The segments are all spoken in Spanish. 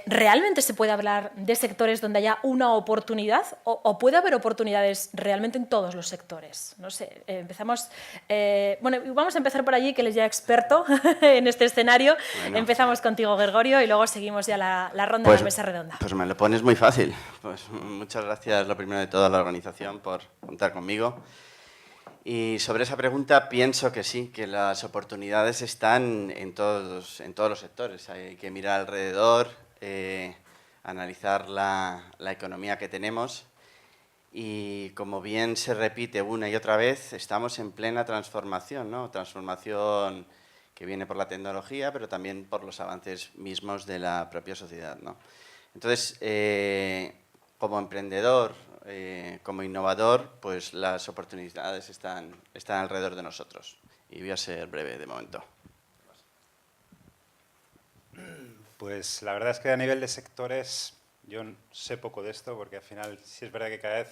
¿Realmente se puede hablar de sectores donde haya una oportunidad o puede haber oportunidades realmente en todos los sectores? No sé, empezamos... bueno, vamos a empezar por allí, que él es ya experto en este escenario. Bueno. Empezamos contigo, Gregorio, y luego seguimos ya la ronda de la mesa redonda. Pues me lo pones muy fácil. Pues muchas gracias, lo primero de todo, a la organización por contar conmigo. Y sobre esa pregunta pienso que sí, que las oportunidades están en todos los sectores. Hay que mirar alrededor, analizar la economía que tenemos y, como bien se repite una y otra vez, estamos en plena transformación, ¿no? Transformación que viene por la tecnología, pero también por los avances mismos de la propia sociedad, ¿no? Entonces, como emprendedor, como innovador, pues las oportunidades están alrededor de nosotros. Y voy a ser breve de momento. Pues la verdad es que a nivel de sectores yo sé poco de esto, porque al final sí es verdad que cada vez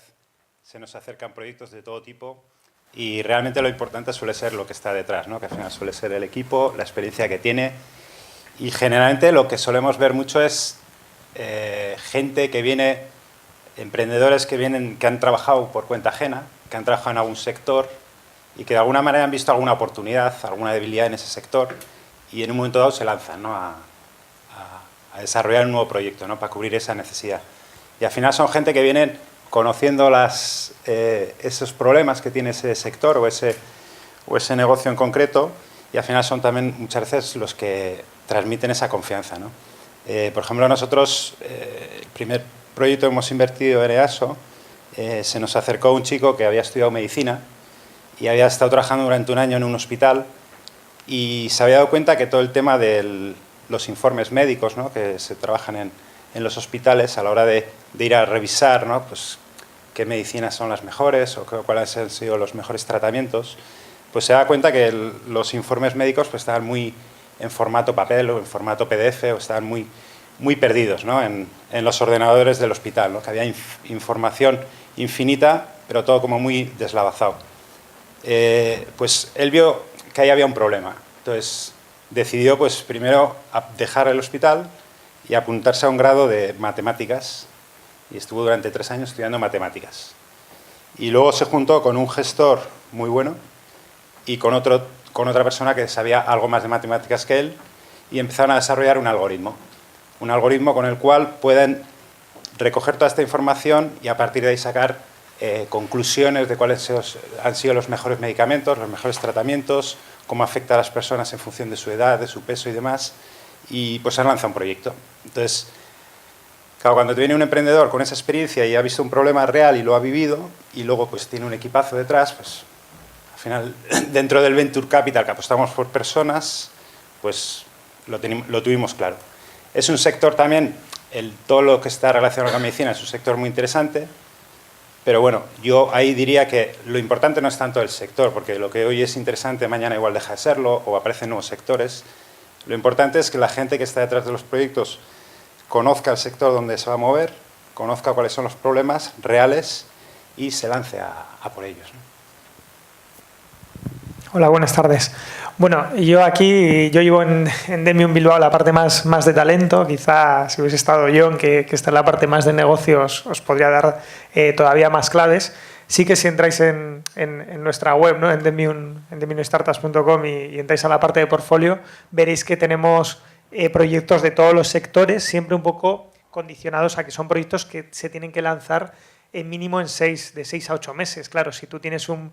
se nos acercan proyectos de todo tipo y realmente lo importante suele ser lo que está detrás, ¿no? Que al final suele ser el equipo, la experiencia que tiene, y generalmente lo que solemos ver mucho es gente que viene, emprendedores que han trabajado por cuenta ajena, que han trabajado en algún sector y que de alguna manera han visto alguna oportunidad, alguna debilidad en ese sector y en un momento dado se lanzan, ¿no? a desarrollar un nuevo proyecto, ¿no? Para cubrir esa necesidad. Y al final son gente que vienen conociendo esos problemas que tiene ese sector o ese negocio en concreto, y al final son también muchas veces los que transmiten esa confianza, ¿no? Por ejemplo, nosotros, el primer proyecto que hemos invertido en EASO, se nos acercó un chico que había estudiado medicina y había estado trabajando durante un año en un hospital y se había dado cuenta que todo el tema de los informes médicos, ¿no? Que se trabajan en los hospitales a la hora de ir a revisar, ¿no? Pues qué medicinas son las mejores o cuáles han sido los mejores tratamientos, pues se da cuenta que los informes médicos pues estaban muy en formato papel o en formato PDF o estaban muy perdidos, ¿no? en los ordenadores del hospital, ¿no? Que había información infinita, pero todo como muy deslavazado. Pues él vio que ahí había un problema. Entonces decidió pues primero dejar el hospital y apuntarse a un grado de matemáticas, y estuvo durante 3 años estudiando matemáticas. Y luego se juntó con un gestor muy bueno y con otra persona que sabía algo más de matemáticas que él, y empezaron a desarrollar un algoritmo con el cual pueden recoger toda esta información y a partir de ahí sacar conclusiones de cuáles han sido los mejores medicamentos, los mejores tratamientos, cómo afecta a las personas en función de su edad, de su peso y demás, y pues han lanzado un proyecto. Entonces, claro, cuando te viene un emprendedor con esa experiencia y ha visto un problema real y lo ha vivido, y luego pues tiene un equipazo detrás, pues al final, dentro del Venture Capital, que apostamos por personas, pues lo tuvimos claro. Es un sector también, todo lo que está relacionado con la medicina es un sector muy interesante, pero bueno, yo ahí diría que lo importante no es tanto el sector, porque lo que hoy es interesante, mañana igual deja de serlo, o aparecen nuevos sectores. Lo importante es que la gente que está detrás de los proyectos conozca el sector donde se va a mover, conozca cuáles son los problemas reales y se lance a por ellos, ¿no? Hola, buenas tardes. Bueno, yo llevo en Demium Bilbao la parte más de talento. Quizá si hubiese estado John, que está en la parte más de negocios, os podría dar todavía más claves. Sí que si entráis en nuestra web, ¿no? en demiumstartups.com y entráis a la parte de portfolio, veréis que tenemos proyectos de todos los sectores, siempre un poco condicionados a que son proyectos que se tienen que lanzar mínimo de 6 a 8 meses. Claro, si tú tienes un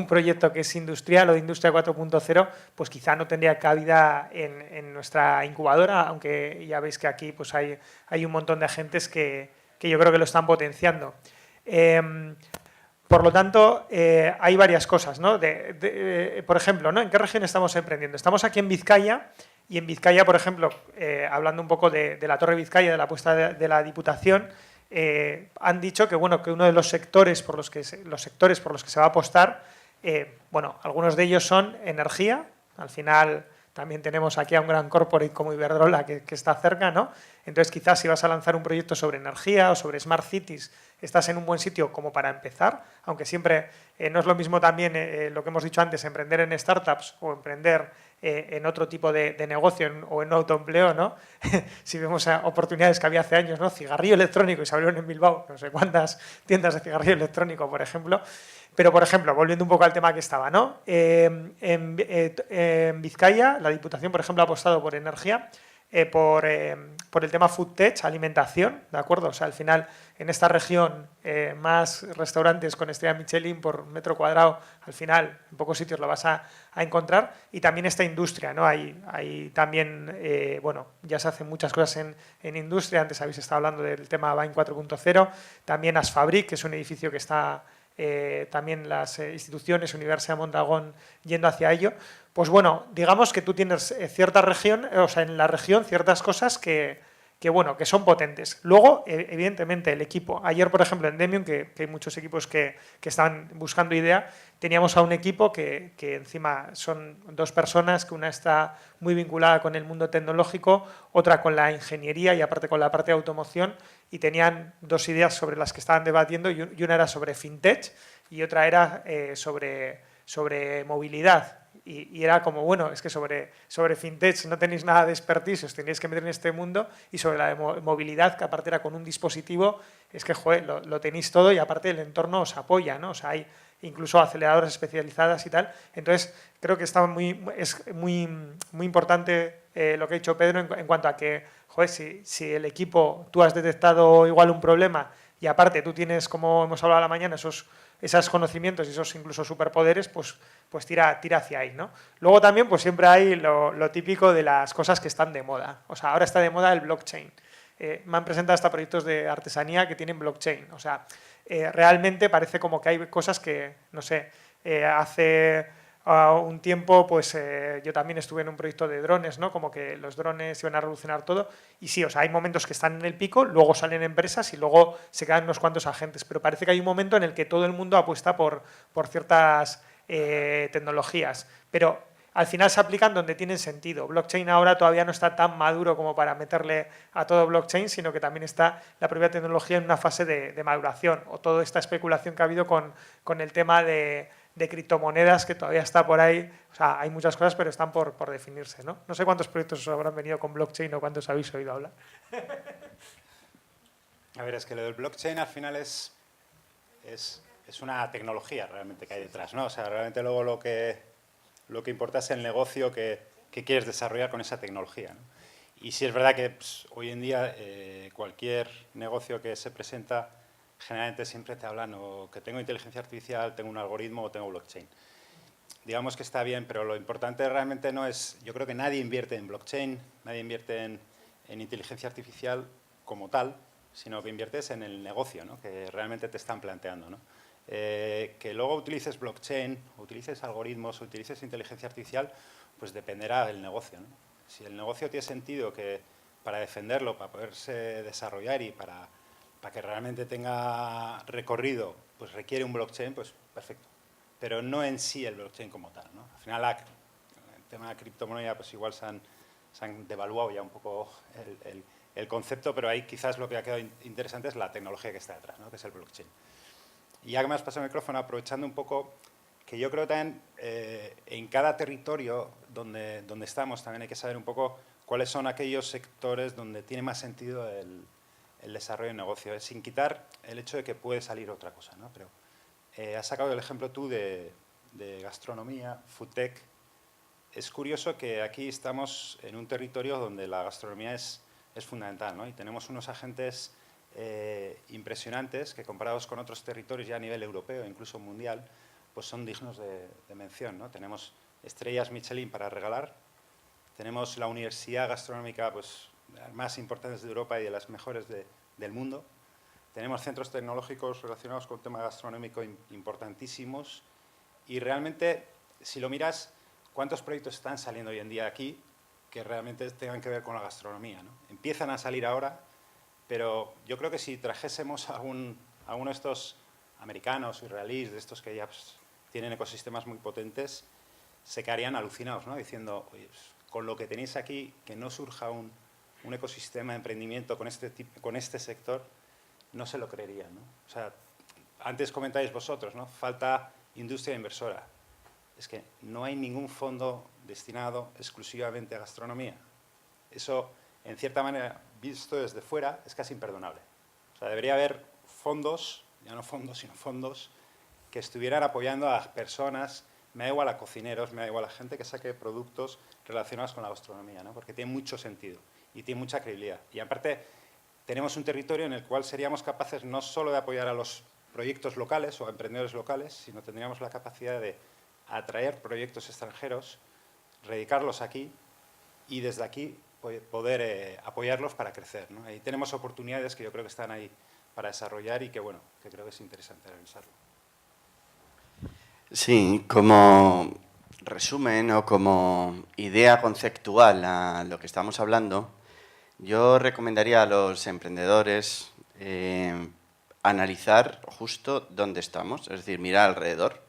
proyecto que es industrial o de industria 4.0, pues quizá no tendría cabida en nuestra incubadora, aunque ya veis que aquí pues hay un montón de agentes que yo creo que lo están potenciando. Por lo tanto, hay varias cosas, ¿no? Por ejemplo, ¿no? ¿En qué región estamos emprendiendo? Estamos aquí en Vizcaya, y en Vizcaya, por ejemplo, hablando un poco de la Torre Vizcaya, de la apuesta de la Diputación, han dicho que, bueno, que uno de los sectores por los que se va a apostar, bueno, algunos de ellos son energía. Al final también tenemos aquí a un gran corporate como Iberdrola que está cerca, ¿no? Entonces, quizás si vas a lanzar un proyecto sobre energía o sobre Smart Cities, estás en un buen sitio como para empezar, aunque siempre no es lo mismo también lo que hemos dicho antes, emprender en startups o emprender en otro tipo de negocio o en autoempleo, ¿no? Si vemos oportunidades que había hace años, ¿no? Cigarrillo electrónico, y se abrieron en Bilbao no sé cuántas tiendas de cigarrillo electrónico, por ejemplo. Pero, por ejemplo, volviendo un poco al tema que estaba, ¿no? En Vizcaya, la Diputación, por ejemplo, ha apostado por energía, por el tema food tech, alimentación, ¿de acuerdo? O sea, al final, en esta región, más restaurantes con estrella Michelin por metro cuadrado, al final, en pocos sitios lo vas a encontrar. Y también esta industria, ¿no? Hay también, bueno, ya se hacen muchas cosas en industria. Antes habéis estado hablando del tema Bain 4.0. También Asfabric, que es un edificio que está... también las instituciones, Universidad Mondragón, yendo hacia ello. Pues bueno, digamos que tú tienes cierta región, o sea, en la región ciertas cosas bueno, que son potentes. Luego, evidentemente, el equipo. Ayer, por ejemplo, en Demium, que hay muchos equipos que están buscando idea, teníamos a un equipo que encima son 2 personas, que una está muy vinculada con el mundo tecnológico, otra con la ingeniería y aparte con la parte de automoción, y tenían 2 ideas sobre las que estaban debatiendo, y una era sobre fintech y otra era sobre movilidad. Y era como, bueno, es que sobre fintech no tenéis nada de expertise, os tenéis que meter en este mundo, y sobre la movilidad, que aparte era con un dispositivo, es que, joder, lo tenéis todo, y aparte el entorno os apoya, ¿no? O sea, hay incluso aceleradoras especializadas y tal. Entonces, creo que es muy importante lo que ha dicho Pedro en cuanto a que, joder, si el equipo, tú has detectado igual un problema y aparte tú tienes, como hemos hablado a la mañana, esos conocimientos y esos incluso superpoderes, pues tira hacia ahí, ¿no? Luego también pues siempre hay lo típico de las cosas que están de moda. O sea, ahora está de moda el blockchain. Me han presentado hasta proyectos de artesanía que tienen blockchain. O sea, realmente parece como que hay cosas que, no sé, hace un tiempo pues yo también estuve en un proyecto de drones, ¿no? Como que los drones iban a revolucionar todo, y sí, o sea, hay momentos que están en el pico, luego salen empresas y luego se quedan unos cuantos agentes, pero parece que hay un momento en el que todo el mundo apuesta por ciertas tecnologías, pero al final se aplican donde tienen sentido. Blockchain ahora todavía no está tan maduro como para meterle a todo blockchain, sino que también está la propia tecnología en una fase de maduración, o toda esta especulación que ha habido con el tema de criptomonedas, que todavía está por ahí. O sea, hay muchas cosas, pero están por definirse, ¿no? No sé cuántos proyectos os habrán venido con blockchain o cuántos habéis oído hablar. A ver, es que lo del blockchain al final es una tecnología realmente que hay detrás, ¿no? O sea, realmente luego lo que importa es el negocio que quieres desarrollar con esa tecnología, ¿no? Y sí es verdad que pues, hoy en día cualquier negocio que se presenta generalmente siempre te hablan o que tengo inteligencia artificial, tengo un algoritmo o tengo blockchain. Digamos que está bien, pero lo importante realmente no es... Yo creo que nadie invierte en blockchain, nadie invierte en inteligencia artificial como tal, sino que inviertes en el negocio, ¿no? Que realmente te están planteando, ¿no? Que luego utilices blockchain, utilices algoritmos, utilices inteligencia artificial, pues dependerá del negocio, ¿no? Si el negocio tiene sentido que para defenderlo, para poderse desarrollar y para que realmente tenga recorrido, pues requiere un blockchain, pues perfecto. Pero no en sí el blockchain como tal, ¿no? Al final, el tema de criptomoneda, pues igual se han devaluado ya un poco el concepto, pero ahí quizás lo que ha quedado interesante es la tecnología que está detrás, ¿no? Que es el blockchain. Y ya que me has pasado el micrófono, aprovechando un poco que yo creo también en cada territorio donde estamos también hay que saber un poco cuáles son aquellos sectores donde tiene más sentido el desarrollo de negocio, sin quitar el hecho de que puede salir otra cosa, ¿no? Pero has sacado el ejemplo tú de gastronomía, food tech. Es curioso que aquí estamos en un territorio donde la gastronomía es fundamental, ¿no? Y tenemos unos agentes impresionantes que comparados con otros territorios ya a nivel europeo, incluso mundial, pues son dignos de mención, ¿no? Tenemos estrellas Michelin para regalar, tenemos la universidad gastronómica pues, de las más importantes de Europa y de las mejores del mundo, tenemos centros tecnológicos relacionados con el tema gastronómico importantísimos y realmente, si lo miras, ¿cuántos proyectos están saliendo hoy en día aquí que realmente tengan que ver con la gastronomía, ¿no? Empiezan a salir ahora, pero yo creo que si trajésemos a uno de estos americanos o israelíes, de estos que ya pues, tienen ecosistemas muy potentes, se quedarían alucinados, ¿no? Diciendo, oye, pues, con lo que tenéis aquí, que no surja un ecosistema de emprendimiento con este sector, no se lo creerían, ¿no? O sea, antes comentáis vosotros, ¿no? Falta industria inversora. es que no hay ningún fondo destinado exclusivamente a gastronomía. Eso, en cierta manera, visto desde fuera, es casi imperdonable. O sea, debería haber fondos, ya no fondos, sino fondos, que estuvieran apoyando a personas, me da igual a cocineros, me da igual a gente que saque productos relacionados con la gastronomía, ¿no? Porque tiene mucho sentido y tiene mucha credibilidad. Y aparte, tenemos un territorio en el cual seríamos capaces no solo de apoyar a los proyectos locales o a emprendedores locales, sino tendríamos la capacidad de atraer proyectos extranjeros, radicarlos aquí y desde aquí poder apoyarlos para crecer, ¿no? Ahí tenemos oportunidades que yo creo que están ahí para desarrollar y que, bueno, que creo que es interesante revisarlo. Sí, como resumen o como idea conceptual a lo que estamos hablando, yo recomendaría a los emprendedores analizar justo dónde estamos, es decir, mirar alrededor.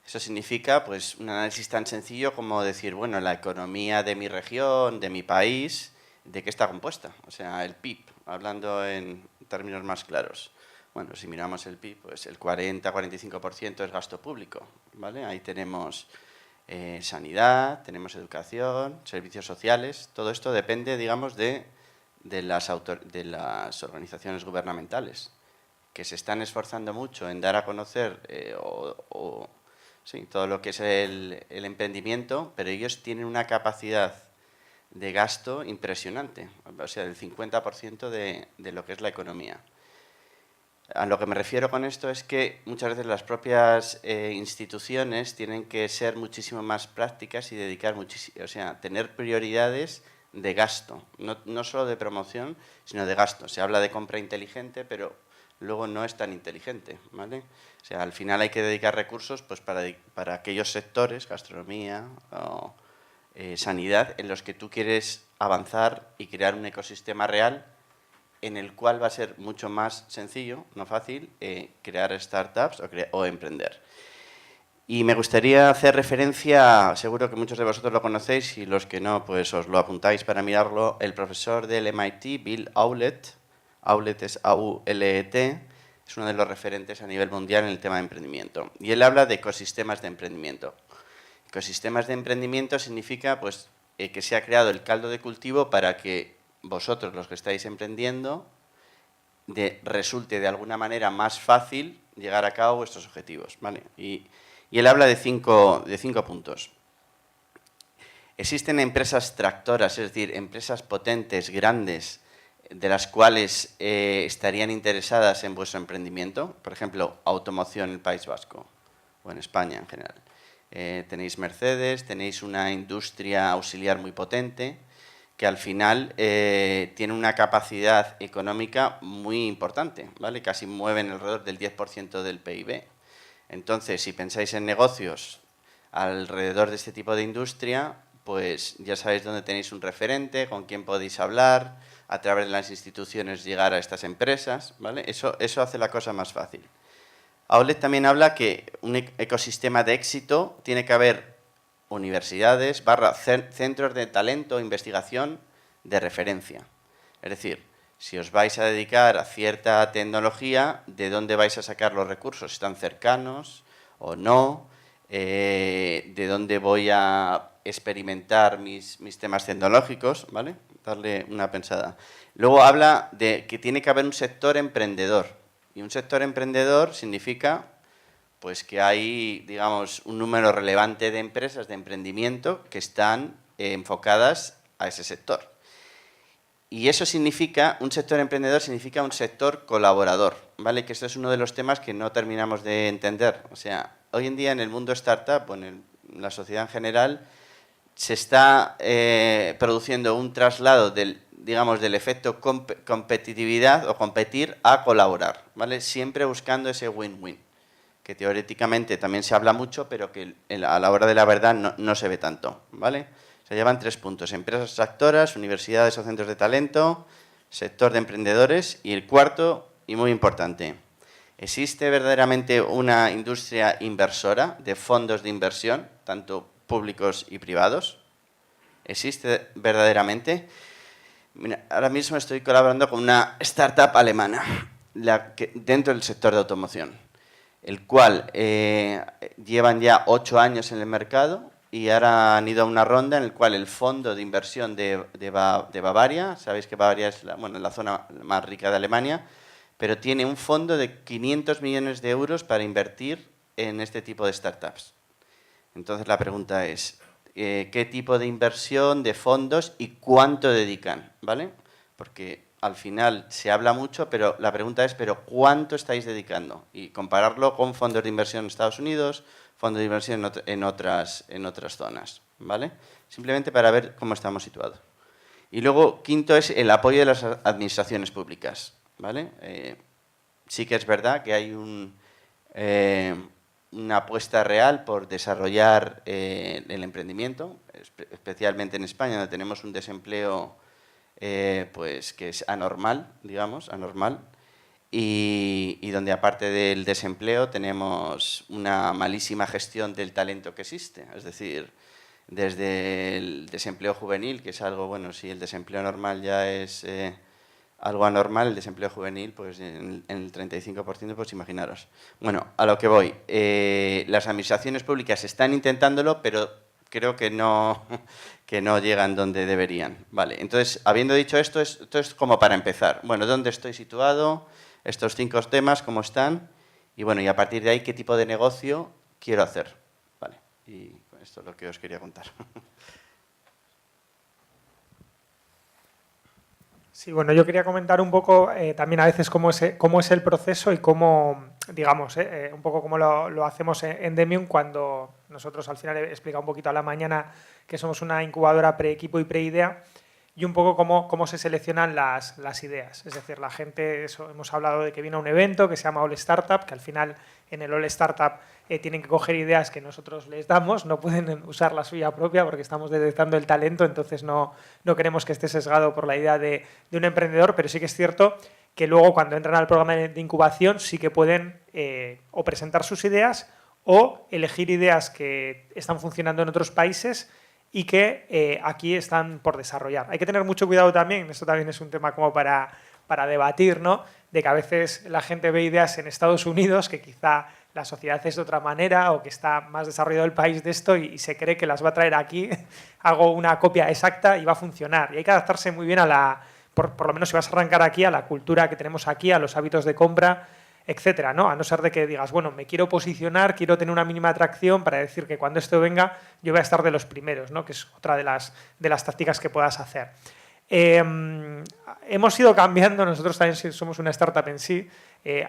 Eso significa pues, un análisis tan sencillo como decir, bueno, la economía de mi región, de mi país, ¿de qué está compuesta? O sea, el PIB, hablando en términos más claros. Bueno, si miramos el PIB, pues el 40-45% es gasto público, ¿vale? Ahí tenemos sanidad, tenemos educación, servicios sociales. Todo esto depende, digamos, de las organizaciones gubernamentales, que se están esforzando mucho en dar a conocer sí, todo lo que es el emprendimiento, pero ellos tienen una capacidad de gasto impresionante, o sea, del 50% de lo que es la economía. A lo que me refiero con esto es que muchas veces las propias instituciones tienen que ser muchísimo más prácticas y dedicar muchísimo, o sea, tener prioridades de gasto, no solo de promoción, sino de gasto. Se habla de compra inteligente, pero luego no es tan inteligente, ¿vale? O sea, al final hay que dedicar recursos pues, para aquellos sectores, gastronomía o sanidad, en los que tú quieres avanzar y crear un ecosistema real en el cual va a ser mucho más sencillo, no fácil, crear startups o emprender. Y me gustaría hacer referencia, seguro que muchos de vosotros lo conocéis y los que no, pues os lo apuntáis para mirarlo, el profesor del MIT, Bill Aulet. Aulet es A-U-L-E-T, es uno de los referentes a nivel mundial en el tema de emprendimiento. Y él habla de ecosistemas de emprendimiento. Ecosistemas de emprendimiento significa pues, que se ha creado el caldo de cultivo para que vosotros, los que estáis emprendiendo, resulte de alguna manera más fácil llegar a cabo vuestros objetivos, ¿vale? Y él habla de cinco puntos. Existen empresas tractoras, es decir, empresas potentes, grandes, de las cuales estarían interesadas en vuestro emprendimiento. Por ejemplo, automoción en el País Vasco o en España en general. Tenéis Mercedes, tenéis una industria auxiliar muy potente que al final tiene una capacidad económica muy importante, ¿vale? Casi mueven alrededor del 10% del PIB. Entonces, si pensáis en negocios alrededor de este tipo de industria, pues ya sabéis dónde tenéis un referente, con quién podéis hablar, a través de las instituciones llegar a estas empresas, ¿vale? Eso hace la cosa más fácil. Aulet también habla que un ecosistema de éxito tiene que haber universidades, centros de talento, investigación de referencia. Es decir, si os vais a dedicar a cierta tecnología, ¿de dónde vais a sacar los recursos? ¿Están cercanos o no? ¿De dónde voy a experimentar mis temas tecnológicos? ¿Vale? Darle una pensada. Luego habla de que tiene que haber un sector emprendedor. Y un sector emprendedor significa pues que hay, digamos, un número relevante de empresas de emprendimiento que están enfocadas a ese sector. Y eso significa, un sector emprendedor significa un sector colaborador, ¿vale? Que esto es uno de los temas que no terminamos de entender. O sea, hoy en día en el mundo startup, o en la sociedad en general, se está produciendo un traslado del efecto competitividad o competir a colaborar, ¿vale? Siempre buscando ese win-win, que teóricamente también se habla mucho, pero que a la hora de la verdad no se ve tanto, ¿vale? Se llevan 3 puntos: empresas tractoras, universidades o centros de talento, sector de emprendedores, y el cuarto, y muy importante, ¿existe verdaderamente una industria inversora de fondos de inversión, tanto públicos y privados? ¿Existe verdaderamente? Mira, ahora mismo estoy colaborando con una startup alemana dentro del sector de automoción. el cual llevan ya 8 años en el mercado y ahora han ido a una ronda en la cual el fondo de inversión de Bavaria, sabéis que Bavaria es la zona más rica de Alemania, pero tiene un fondo de 500 millones de euros para invertir en este tipo de startups. Entonces la pregunta es, ¿qué tipo de inversión, de fondos y cuánto dedican? ¿Vale? Porque al final se habla mucho, pero la pregunta es, ¿pero cuánto estáis dedicando? Y compararlo con fondos de inversión en Estados Unidos, fondos de inversión en otras zonas, ¿vale? Simplemente para ver cómo estamos situados. Y luego, quinto, es el apoyo de las administraciones públicas, ¿vale? Sí que es verdad que hay una apuesta real por desarrollar el emprendimiento, especialmente en España, donde tenemos un desempleo pues que es anormal, digamos, y donde aparte del desempleo tenemos una malísima gestión del talento que existe. Es decir, desde el desempleo juvenil, que es algo, bueno, si el desempleo normal ya es algo anormal, el desempleo juvenil, pues en el 35%, pues imaginaros. Bueno, a lo que voy. Las administraciones públicas están intentándolo, pero creo que no llegan donde deberían. Vale, entonces, habiendo dicho esto es como para empezar. Bueno, ¿dónde estoy situado? Estos 5 temas, ¿cómo están? Y bueno, y a partir de ahí, ¿qué tipo de negocio quiero hacer? Vale, y esto es lo que os quería contar. Sí, bueno, yo quería comentar un poco también a veces cómo es el proceso y cómo, digamos, un poco cómo lo hacemos en Demium cuando nosotros al final he explicado un poquito a la mañana que somos una incubadora pre-equipo y pre-idea y un poco cómo se seleccionan las ideas. Es decir, la gente, hemos hablado de que viene a un evento que se llama All Startup, que al final en el All Startup tienen que coger ideas que nosotros les damos, no pueden usar la suya propia porque estamos detectando el talento, entonces no queremos que esté sesgado por la idea de un emprendedor, pero sí que es cierto que luego cuando entran al programa de incubación sí que pueden o presentar sus ideas o elegir ideas que están funcionando en otros países y que aquí están por desarrollar. Hay que tener mucho cuidado también, esto también es un tema como para debatir, ¿no? De que a veces la gente ve ideas en Estados Unidos que quizá la sociedad es de otra manera o que está más desarrollado el país de esto y se cree que las va a traer aquí, hago una copia exacta y va a funcionar. Y hay que adaptarse muy bien por lo menos si vas a arrancar aquí, a la cultura que tenemos aquí, a los hábitos de compra, etcétera, ¿no? A no ser de que digas, bueno, me quiero posicionar, quiero tener una mínima atracción para decir que cuando esto venga yo voy a estar de los primeros, ¿no? Que es otra de las tácticas que puedas hacer. Hemos ido cambiando, nosotros también somos una startup en sí.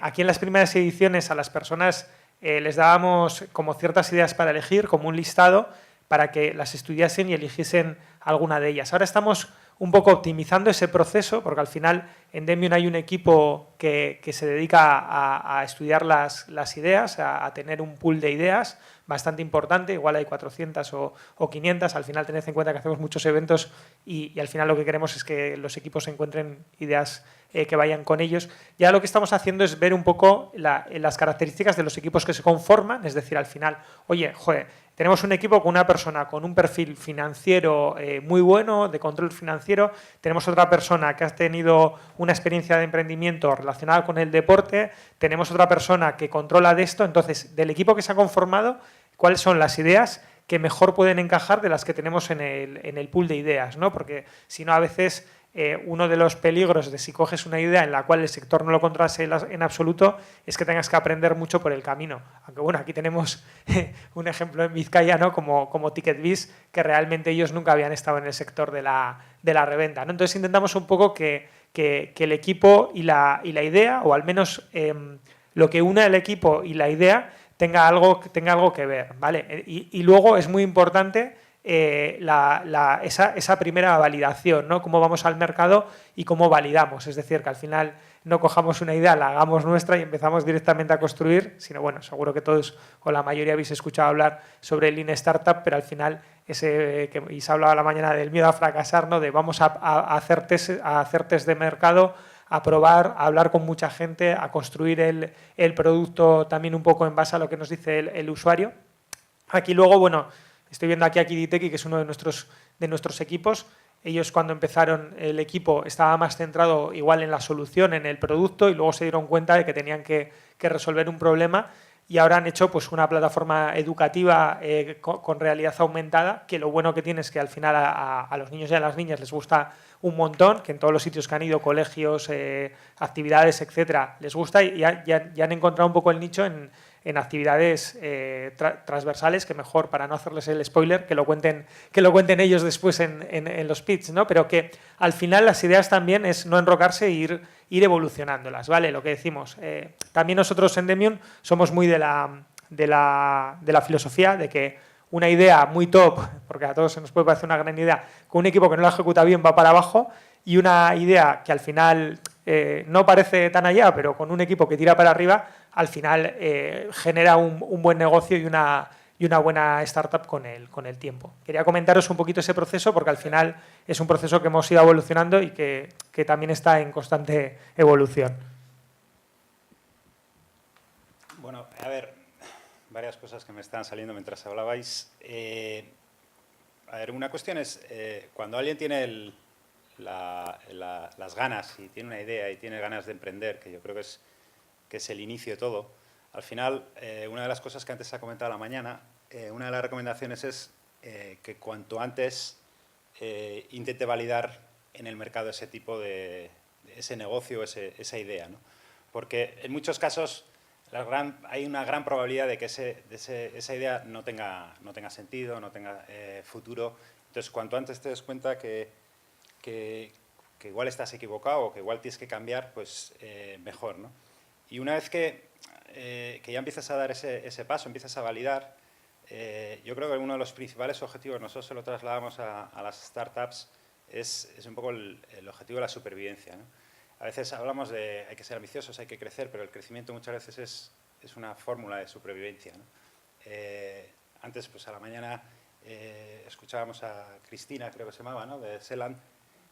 Aquí en las primeras ediciones a las personas les dábamos como ciertas ideas para elegir, como un listado, para que las estudiasen y eligiesen alguna de ellas. Ahora estamos un poco optimizando ese proceso, porque al final en Demium hay un equipo que se dedica a estudiar las ideas, a tener un pool de ideas bastante importante, igual hay 400 o 500, al final tened en cuenta que hacemos muchos eventos y al final lo que queremos es que los equipos encuentren ideas que vayan con ellos. Ya lo que estamos haciendo es ver un poco las características de los equipos que se conforman, es decir, al final, oye, joder, tenemos un equipo con una persona con un perfil financiero muy bueno, de control financiero, tenemos otra persona que ha tenido una experiencia de emprendimiento relacionada con el deporte, tenemos otra persona que controla de esto, entonces, del equipo que se ha conformado, ¿cuáles son las ideas que mejor pueden encajar de las que tenemos en el pool de ideas, ¿no? Porque si no, a veces uno de los peligros de si coges una idea en la cual el sector no lo controlas en absoluto es que tengas que aprender mucho por el camino. Aunque bueno, aquí tenemos un ejemplo en Vizcaya, ¿no? como TicketBiz, que realmente ellos nunca habían estado en el sector de la reventa, ¿no? Entonces intentamos un poco que el equipo y la idea, o al menos lo que une al equipo y la idea, tenga algo que ver, ¿vale? Y luego es muy importante esa primera validación, ¿no? Cómo vamos al mercado y cómo validamos. Es decir, que al final no cojamos una idea, la hagamos nuestra y empezamos directamente a construir, sino bueno, seguro que todos o la mayoría habéis escuchado hablar sobre el Lean Startup, pero al final ese que se hablaba a la mañana del miedo a fracasar, ¿no? De vamos a hacer test de mercado, a probar, a hablar con mucha gente, a construir el producto también un poco en base a lo que nos dice el usuario. Aquí luego, bueno, estoy viendo aquí a Kiditeki, que es uno de nuestros equipos. Ellos cuando empezaron el equipo estaba más centrado igual en la solución, en el producto, y luego se dieron cuenta de que tenían que resolver un problema y ahora han hecho pues, una plataforma educativa con realidad aumentada, que lo bueno que tiene es que al final a los niños y a las niñas les gusta un montón, que en todos los sitios que han ido, colegios, actividades, etcétera, les gusta y han encontrado un poco el nicho en actividades transversales, que mejor, para no hacerles el spoiler, que lo cuenten ellos después en los pits, ¿no? Pero que al final las ideas también es no enrocarse e ir evolucionándolas, ¿vale? Lo que decimos. También nosotros en Demium somos muy de la filosofía de que una idea muy top, porque a todos se nos puede parecer una gran idea, con un equipo que no la ejecuta bien va para abajo, y una idea que al final no parece tan allá, pero con un equipo que tira para arriba, al final genera un buen negocio y una buena startup con el tiempo. Quería comentaros un poquito ese proceso porque al final es un proceso que hemos ido evolucionando y que también está en constante evolución. Bueno, a ver, varias cosas que me estaban saliendo mientras hablabais. A ver, una cuestión es, cuando alguien tiene las ganas y tiene una idea y tiene ganas de emprender, que yo creo que es el inicio de todo, al final, una de las cosas que antes se ha comentado a la mañana, una de las recomendaciones es que cuanto antes intente validar en el mercado ese tipo de ese negocio, esa idea, ¿no? Porque en muchos casos hay una gran probabilidad de que esa idea no tenga sentido, no tenga futuro. Entonces, cuanto antes te des cuenta que igual estás equivocado o que igual tienes que cambiar, pues mejor, ¿no? Y una vez que ya empiezas a dar ese paso, empiezas a validar, yo creo que uno de los principales objetivos, nosotros se lo trasladamos a las startups, es un poco el objetivo de la supervivencia, ¿no? A veces hablamos de hay que ser ambiciosos, hay que crecer, pero el crecimiento muchas veces es una fórmula de supervivencia, ¿no? Antes, pues a la mañana, escuchábamos a Cristina, creo que se llamaba, ¿no?, de Seland,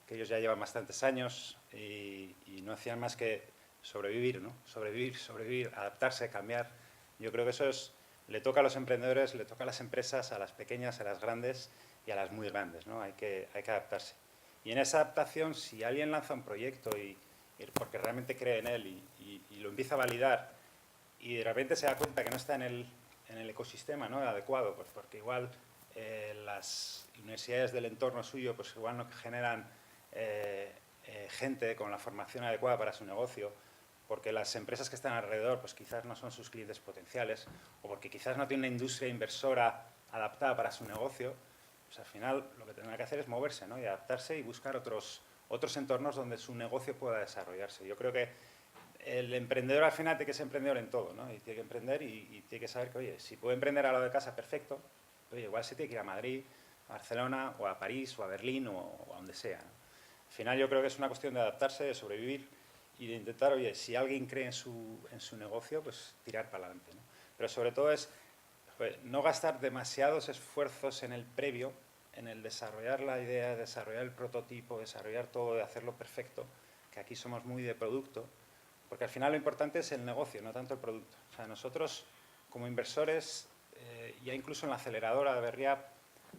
que ellos ya llevan bastantes años y no hacían más que sobrevivir, ¿no? Sobrevivir, adaptarse, cambiar. Yo creo que eso le toca a los emprendedores, le toca a las empresas, a las pequeñas, a las grandes y a las muy grandes, ¿no? Hay que adaptarse. Y en esa adaptación, si alguien lanza un proyecto porque realmente cree en él y lo empieza a validar y de repente se da cuenta que no está en el ecosistema, ¿no?, adecuado, pues porque igual las universidades del entorno suyo pues igual no generan gente con la formación adecuada para su negocio, porque las empresas que están alrededor pues quizás no son sus clientes potenciales o porque quizás no tienen una industria inversora adaptada para su negocio, pues al final lo que tendrá que hacer es moverse, ¿no?, y adaptarse y buscar otros entornos donde su negocio pueda desarrollarse. Yo creo que el emprendedor al final tiene que ser emprendedor en todo, ¿no? Y tiene que emprender y tiene que saber que, oye, si puede emprender a lo de casa, perfecto, pero igual se tiene que ir a Madrid, a Barcelona, o a París, o a Berlín, o a donde sea, ¿no? Al final yo creo que es una cuestión de adaptarse, de sobrevivir y de intentar, oye, si alguien cree en su negocio, pues tirar para adelante, ¿no? Pero sobre todo es no gastar demasiados esfuerzos en el previo, en el desarrollar la idea, desarrollar el prototipo, desarrollar todo, de hacerlo perfecto, que aquí somos muy de producto, porque al final lo importante es el negocio, no tanto el producto. O sea, nosotros como inversores, ya incluso en la aceleradora de Berriap,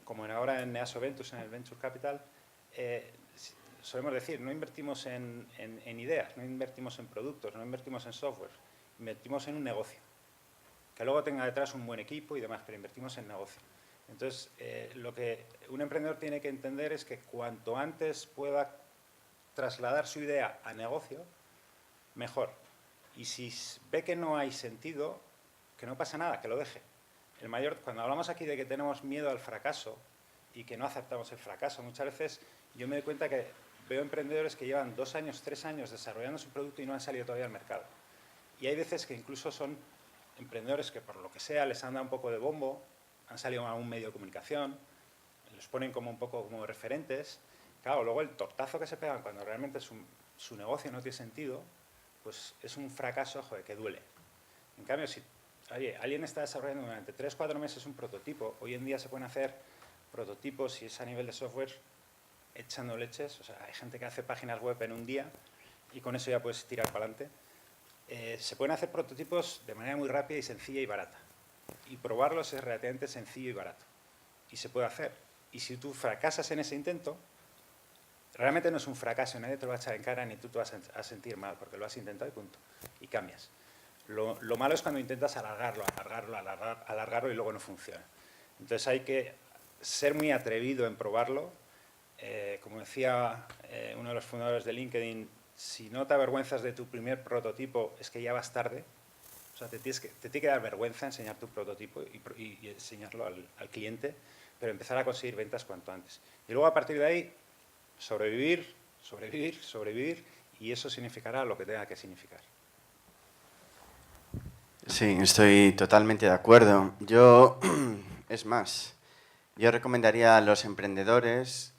como ahora en Neaso Ventus, en el Venture Capital, solemos decir, no invertimos en ideas, no invertimos en productos, no invertimos en software, invertimos en un negocio. Que luego tenga detrás un buen equipo y demás, pero invertimos en negocio. Entonces, lo que un emprendedor tiene que entender es que cuanto antes pueda trasladar su idea a negocio, mejor. Y si ve que no hay sentido, que no pasa nada, que lo deje. Cuando hablamos aquí de que tenemos miedo al fracaso y que no aceptamos el fracaso, muchas veces yo me doy cuenta que veo emprendedores que llevan 2 años, 3 años desarrollando su producto y no han salido todavía al mercado. Y hay veces que incluso son emprendedores que por lo que sea les han dado un poco de bombo, han salido a un medio de comunicación, los ponen como un poco como referentes. Claro, luego el tortazo que se pegan cuando realmente su negocio no tiene sentido, pues es un fracaso, joder, que duele. En cambio, si alguien está desarrollando durante 3-4 meses un prototipo, hoy en día se pueden hacer prototipos, y es a nivel de software, echando leches. O sea, hay gente que hace páginas web en un día y con eso ya puedes tirar para adelante. Se pueden hacer prototipos de manera muy rápida y sencilla y barata. Y probarlos es relativamente sencillo y barato. Y se puede hacer. Y si tú fracasas en ese intento, realmente no es un fracaso, nadie te lo va a echar en cara ni tú te vas a sentir mal, porque lo has intentado y punto. Y cambias. Lo malo es cuando intentas alargarlo y luego no funciona. Entonces hay que ser muy atrevido en probarlo. Como decía uno de los fundadores de LinkedIn, si no te avergüenzas de tu primer prototipo, es que ya vas tarde. O sea, te tiene que dar vergüenza enseñar tu prototipo y enseñarlo al cliente, pero empezar a conseguir ventas cuanto antes. Y luego, a partir de ahí, sobrevivir, y eso significará lo que tenga que significar. Sí, estoy totalmente de acuerdo. Yo, es más, yo recomendaría a los emprendedores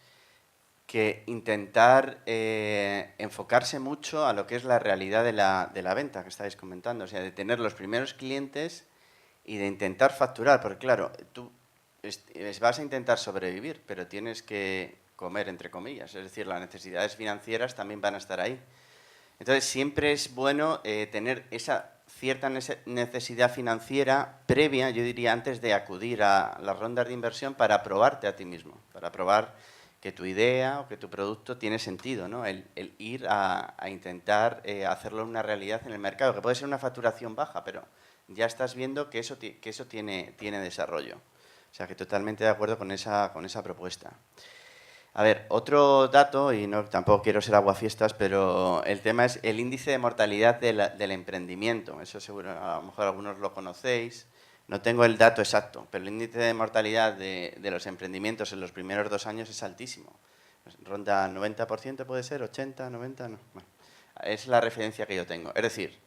que intentar enfocarse mucho a lo que es la realidad de la venta que estáis comentando, o sea, de tener los primeros clientes y de intentar facturar, porque claro, tú vas a intentar sobrevivir, pero tienes que comer, entre comillas, es decir, las necesidades financieras también van a estar ahí. Entonces, siempre es bueno tener esa cierta necesidad financiera previa, yo diría, antes de acudir a las rondas de inversión para probarte a ti mismo, para probar que tu idea o que tu producto tiene sentido, ¿no? El ir a intentar hacerlo una realidad en el mercado, que puede ser una facturación baja, pero ya estás viendo que eso tiene desarrollo. O sea, que totalmente de acuerdo con esa propuesta. A ver, otro dato, y no, tampoco quiero ser aguafiestas, pero el tema es el índice de mortalidad del emprendimiento. Eso seguro, a lo mejor algunos lo conocéis. No tengo el dato exacto, pero el índice de mortalidad de los emprendimientos en los primeros 2 años es altísimo. Ronda 90%, puede ser, 80, 90, no. Bueno, es la referencia que yo tengo. Es decir,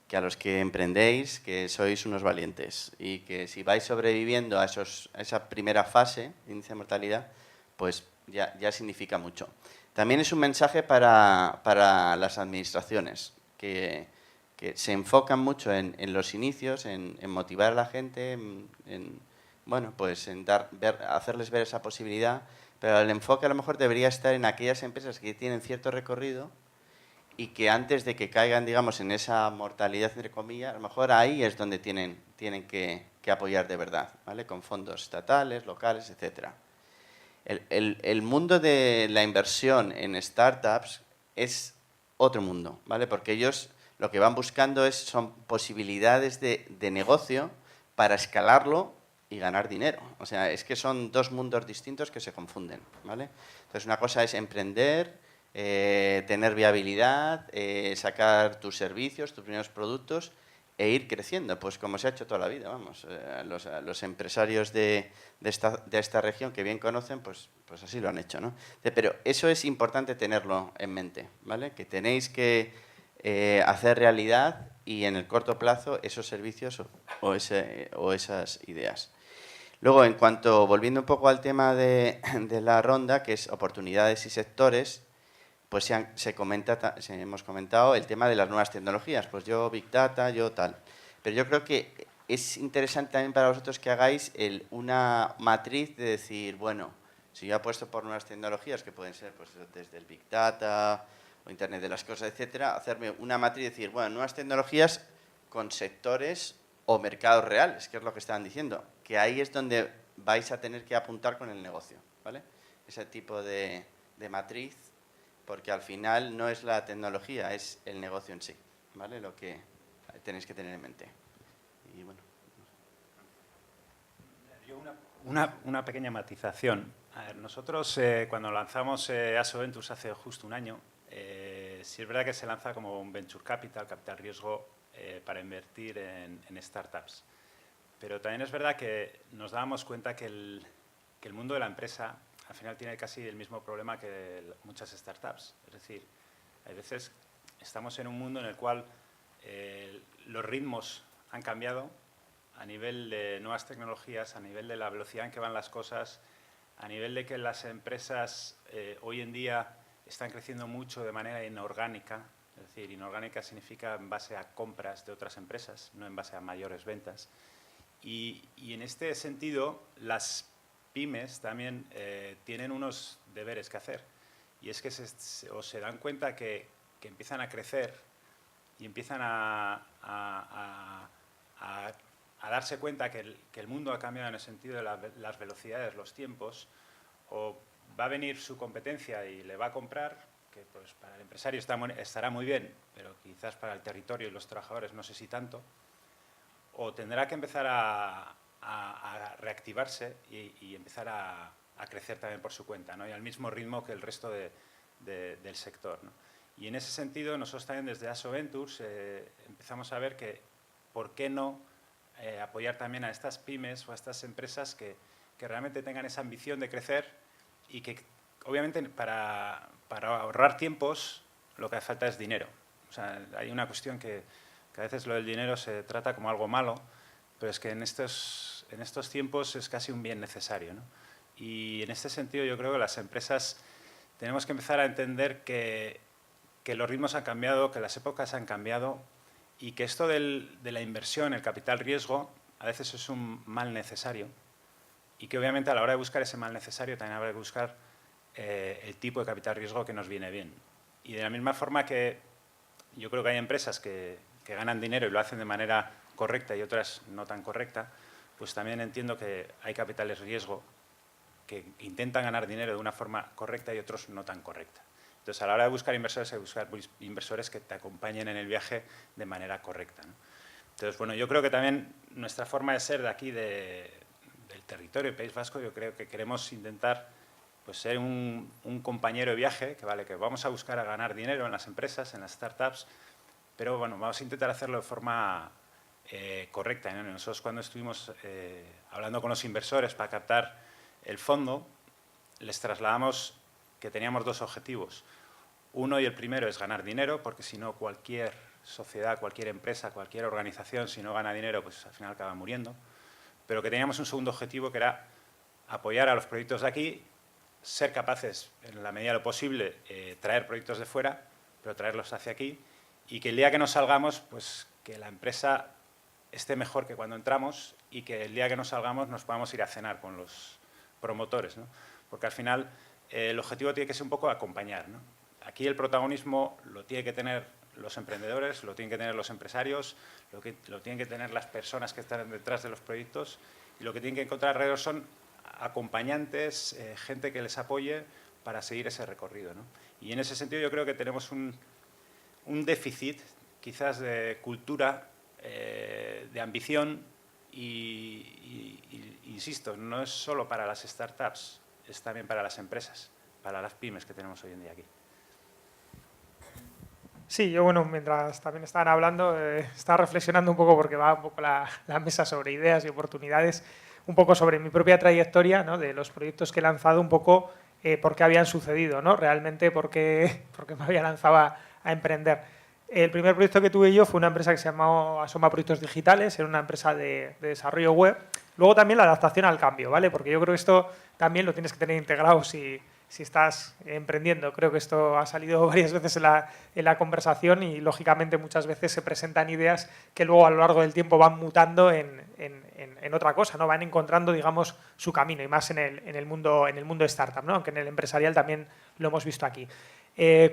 que a los que emprendéis, que sois unos valientes y que si vais sobreviviendo a esa primera fase, índice de mortalidad, pues ya significa mucho. También es un mensaje para las administraciones, que se enfocan mucho en los inicios, en motivar a la gente, bueno, pues en hacerles ver esa posibilidad, pero el enfoque a lo mejor debería estar en aquellas empresas que tienen cierto recorrido y que antes de que caigan, digamos, en esa mortalidad, entre comillas, a lo mejor ahí es donde tienen que apoyar de verdad, ¿vale? Con fondos estatales, locales, etcétera. El mundo de la inversión en startups es otro mundo, ¿vale? Porque ellos lo que van buscando son posibilidades de negocio para escalarlo y ganar dinero. O sea, es que son 2 mundos distintos que se confunden, ¿vale? Entonces, una cosa es emprender, tener viabilidad, sacar tus servicios, tus primeros productos e ir creciendo, pues como se ha hecho toda la vida, vamos. Los empresarios de esta región que bien conocen, pues así lo han hecho, ¿no? Pero eso es importante tenerlo en mente, ¿vale? Que tenéis que hacer realidad y en el corto plazo esos servicios o esas ideas. Luego, volviendo un poco al tema de la ronda, que es oportunidades y sectores, pues hemos comentado el tema de las nuevas tecnologías, pues yo Big Data, yo tal. Pero yo creo que es interesante también para vosotros que hagáis una matriz de decir, bueno, si yo apuesto por nuevas tecnologías, que pueden ser pues, desde el Big Data o Internet de las Cosas, etcétera, hacerme una matriz y decir, bueno, nuevas tecnologías con sectores o mercados reales, que es lo que estaban diciendo, que ahí es donde vais a tener que apuntar con el negocio, ¿vale? Ese tipo de matriz, porque al final no es la tecnología, es el negocio en sí, ¿vale? Lo que tenéis que tener en mente. Y bueno. Yo una pequeña matización. A ver, nosotros cuando lanzamos Aso Ventures hace justo un año, sí es verdad que se lanza como un venture capital riesgo para invertir en startups. Pero también es verdad que nos dábamos cuenta que el mundo de la empresa al final tiene casi el mismo problema que muchas startups. Es decir, hay veces estamos en un mundo en el cual los ritmos han cambiado a nivel de nuevas tecnologías, a nivel de la velocidad en que van las cosas, a nivel de que las empresas hoy en día están creciendo mucho de manera inorgánica. Es decir, inorgánica significa en base a compras de otras empresas, no en base a mayores ventas. Y en este sentido, las pymes también tienen unos deberes que hacer. Y es que se dan cuenta que empiezan a crecer y empiezan a darse cuenta que el mundo ha cambiado en el sentido de las velocidades, los tiempos, o va a venir su competencia y le va a comprar, pues, para el empresario estará muy bien, pero quizás para el territorio y los trabajadores no sé si tanto, o tendrá que empezar a reactivarse y empezar a crecer también por su cuenta, ¿no? Y al mismo ritmo que el resto del sector, ¿no? Y en ese sentido, nosotros también desde ASO Ventures empezamos a ver que por qué no apoyar también a estas pymes o a estas empresas que realmente tengan esa ambición de crecer y que, obviamente, para ahorrar tiempos, lo que hace falta es dinero. O sea, hay una cuestión que a veces lo del dinero se trata como algo malo, pero es que en estos tiempos es casi un bien necesario, ¿no? Y en este sentido yo creo que las empresas tenemos que empezar a entender que los ritmos han cambiado, que las épocas han cambiado y que esto de la inversión, el capital riesgo, a veces es un mal necesario y que obviamente a la hora de buscar ese mal necesario también habrá que buscar el tipo de capital riesgo que nos viene bien. Y de la misma forma que yo creo que hay empresas que ganan dinero y lo hacen de manera correcta y otras no tan correcta, pues también entiendo que hay capitales riesgo que intentan ganar dinero de una forma correcta y otros no tan correcta. Entonces, a la hora de buscar inversores, hay que buscar inversores que te acompañen en el viaje de manera correcta, ¿no? Entonces, bueno, yo creo que también nuestra forma de ser de aquí, del territorio del País Vasco, yo creo que queremos intentar pues, ser un compañero de viaje, que vamos a buscar a ganar dinero en las empresas, en las startups, pero bueno, vamos a intentar hacerlo de forma correcta, ¿no? Nosotros cuando estuvimos hablando con los inversores para captar el fondo, les trasladamos que teníamos dos objetivos. Uno, y el primero, es ganar dinero, porque si no cualquier sociedad, cualquier empresa, cualquier organización, si no gana dinero, pues al final acaba muriendo. Pero que teníamos un segundo objetivo, que era apoyar a los proyectos de aquí, ser capaces, en la medida de lo posible, traer proyectos de fuera, pero traerlos hacia aquí, y que el día que nos salgamos, pues que la empresa esté mejor que cuando entramos y que el día que nos salgamos nos podamos ir a cenar con los promotores, ¿no? Porque al final el objetivo tiene que ser un poco acompañar, ¿no? Aquí el protagonismo lo tienen que tener los emprendedores, lo tienen que tener los empresarios, lo tienen que tener las personas que están detrás de los proyectos y lo que tienen que encontrar alrededor son acompañantes, gente que les apoye para seguir ese recorrido, ¿no? Y en ese sentido yo creo que tenemos un déficit quizás de cultura, de ambición y, insisto, no es solo para las startups, es también para las empresas, para las pymes que tenemos hoy en día aquí. Sí, yo bueno, mientras también estaban hablando, estaba reflexionando un poco porque va un poco la mesa sobre ideas y oportunidades, un poco sobre mi propia trayectoria, ¿no? De los proyectos que he lanzado, un poco por qué habían sucedido, ¿no? Realmente por qué me había lanzado a emprender. El primer proyecto que tuve yo fue una empresa que se llamaba Asoma Proyectos Digitales, era una empresa de desarrollo web. Luego también la adaptación al cambio, ¿vale? Porque yo creo que esto también lo tienes que tener integrado si estás emprendiendo. Creo que esto ha salido varias veces en la conversación y, lógicamente, muchas veces se presentan ideas que luego a lo largo del tiempo van mutando en otra cosa, ¿no? Van encontrando, digamos, su camino y más en el mundo startup, ¿no? Aunque en el empresarial también lo hemos visto aquí.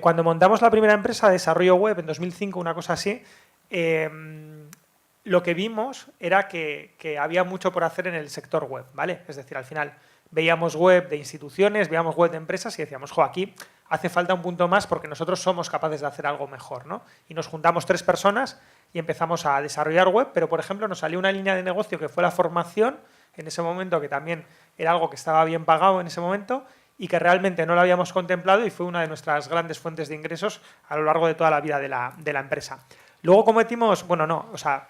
Cuando montamos la primera empresa de desarrollo web en 2005, una cosa así, lo que vimos era que había mucho por hacer en el sector web, ¿vale? Es decir, al final veíamos web de instituciones, veíamos web de empresas y decíamos, jo, aquí hace falta un punto más porque nosotros somos capaces de hacer algo mejor, ¿no? Y nos juntamos 3 personas y empezamos a desarrollar web, pero, por ejemplo, nos salió una línea de negocio que fue la formación, en ese momento, que también era algo que estaba bien pagado en ese momento y que realmente no lo habíamos contemplado y fue una de nuestras grandes fuentes de ingresos a lo largo de toda la vida de la empresa. Luego cometimos, bueno, no, o sea,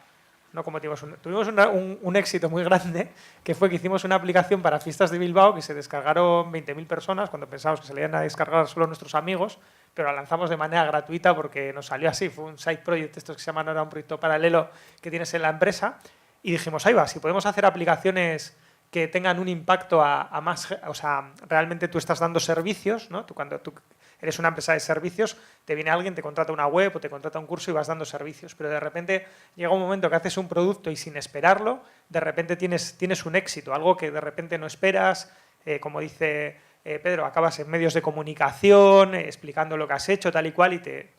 no cometimos tuvimos un éxito muy grande, que fue que hicimos una aplicación para fiestas de Bilbao que se descargaron 20.000 personas cuando pensábamos que se le iban a descargar solo nuestros amigos, pero la lanzamos de manera gratuita porque nos salió así, fue un side project, estos que se llaman ahora un proyecto paralelo que tienes en la empresa, y dijimos, ahí va, si podemos hacer aplicaciones que tengan un impacto a más, o sea, realmente tú estás dando servicios, ¿no? Cuando tú eres una empresa de servicios, te viene alguien, te contrata una web o te contrata un curso y vas dando servicios, pero de repente llega un momento que haces un producto y sin esperarlo, de repente tienes un éxito, algo que de repente no esperas, como dice Pedro, acabas en medios de comunicación, explicando lo que has hecho, tal y cual, y te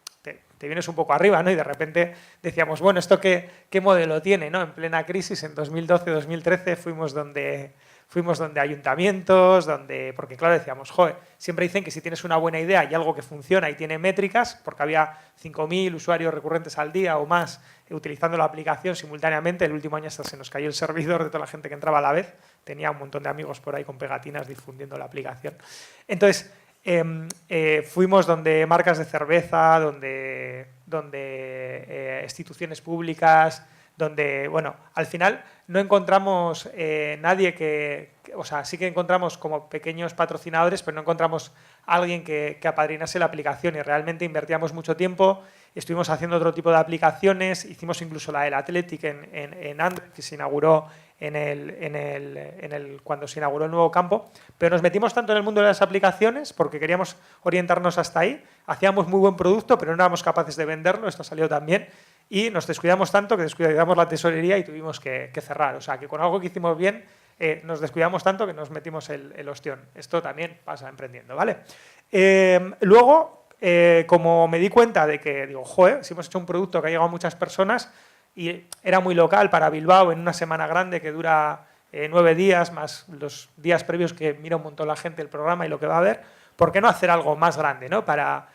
vienes un poco arriba, ¿no? Y de repente decíamos, bueno, ¿esto qué modelo tiene, ¿no? En plena crisis, en 2012-2013, fuimos donde fuimos donde ayuntamientos, porque claro, decíamos, joder, siempre dicen que si tienes una buena idea y algo que funciona y tiene métricas, porque había 5.000 usuarios recurrentes al día o más utilizando la aplicación simultáneamente, el último año hasta se nos cayó el servidor de toda la gente que entraba a la vez, tenía un montón de amigos por ahí con pegatinas difundiendo la aplicación. Entonces, fuimos donde marcas de cerveza, donde instituciones públicas, donde, bueno, al final no encontramos nadie o sea, sí que encontramos como pequeños patrocinadores, pero no encontramos alguien que apadrinase la aplicación y realmente invertíamos mucho tiempo, estuvimos haciendo otro tipo de aplicaciones, hicimos incluso la del Athletic en Android, que se inauguró cuando se inauguró el nuevo campo, pero nos metimos tanto en el mundo de las aplicaciones porque queríamos orientarnos hasta ahí, hacíamos muy buen producto, pero no éramos capaces de venderlo, esto salió también, y nos descuidamos tanto que descuidamos la tesorería y tuvimos que cerrar. O sea, que con algo que hicimos bien nos descuidamos tanto que nos metimos el ostión. Esto también pasa emprendiendo, ¿vale? Luego, como me di cuenta de que, digo, joder, si hemos hecho un producto que ha llegado a muchas personas y era muy local para Bilbao en una semana grande que dura 9 días, más los días previos que mira un montón la gente el programa y lo que va a ver, ¿por qué no hacer algo más grande, ¿no? Para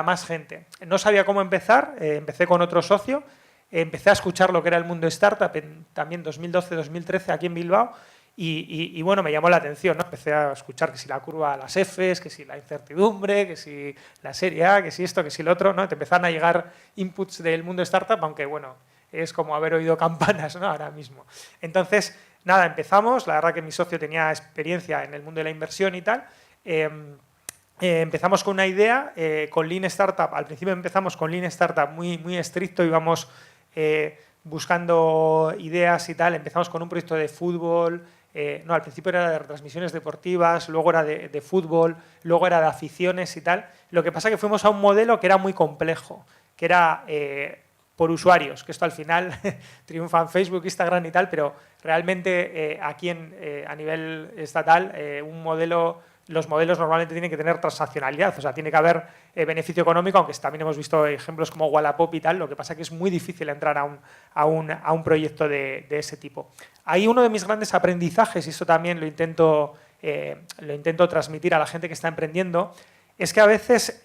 más gente? No sabía cómo empezar, empecé con otro socio, empecé a escuchar lo que era el mundo startup también 2012-2013 aquí en Bilbao y bueno, me llamó la atención, ¿no? Empecé a escuchar que si la curva a las Fs, que si la incertidumbre, que si la serie A, que si esto, que si lo otro, ¿no? Te empezaron a llegar inputs del mundo startup, aunque bueno, es como haber oído campanas, ¿no? Ahora mismo. Entonces, nada, empezamos, la verdad que mi socio tenía experiencia en el mundo de la inversión y tal. Empezamos con una idea, con Lean Startup. Al principio empezamos con Lean Startup muy, muy estricto, íbamos buscando ideas y tal. Empezamos con un proyecto de fútbol, no, al principio era de retransmisiones deportivas, luego era de fútbol, luego era de aficiones y tal. Lo que pasa es que fuimos a un modelo que era muy complejo, que era por usuarios, que esto al final triunfa en Facebook, Instagram y tal, pero realmente aquí a nivel estatal los modelos normalmente tienen que tener transaccionalidad, o sea, tiene que haber beneficio económico, aunque también hemos visto ejemplos como Wallapop y tal, lo que pasa es que es muy difícil entrar a un proyecto de ese tipo. Ahí uno de mis grandes aprendizajes, y esto también lo intento transmitir a la gente que está emprendiendo, es que a veces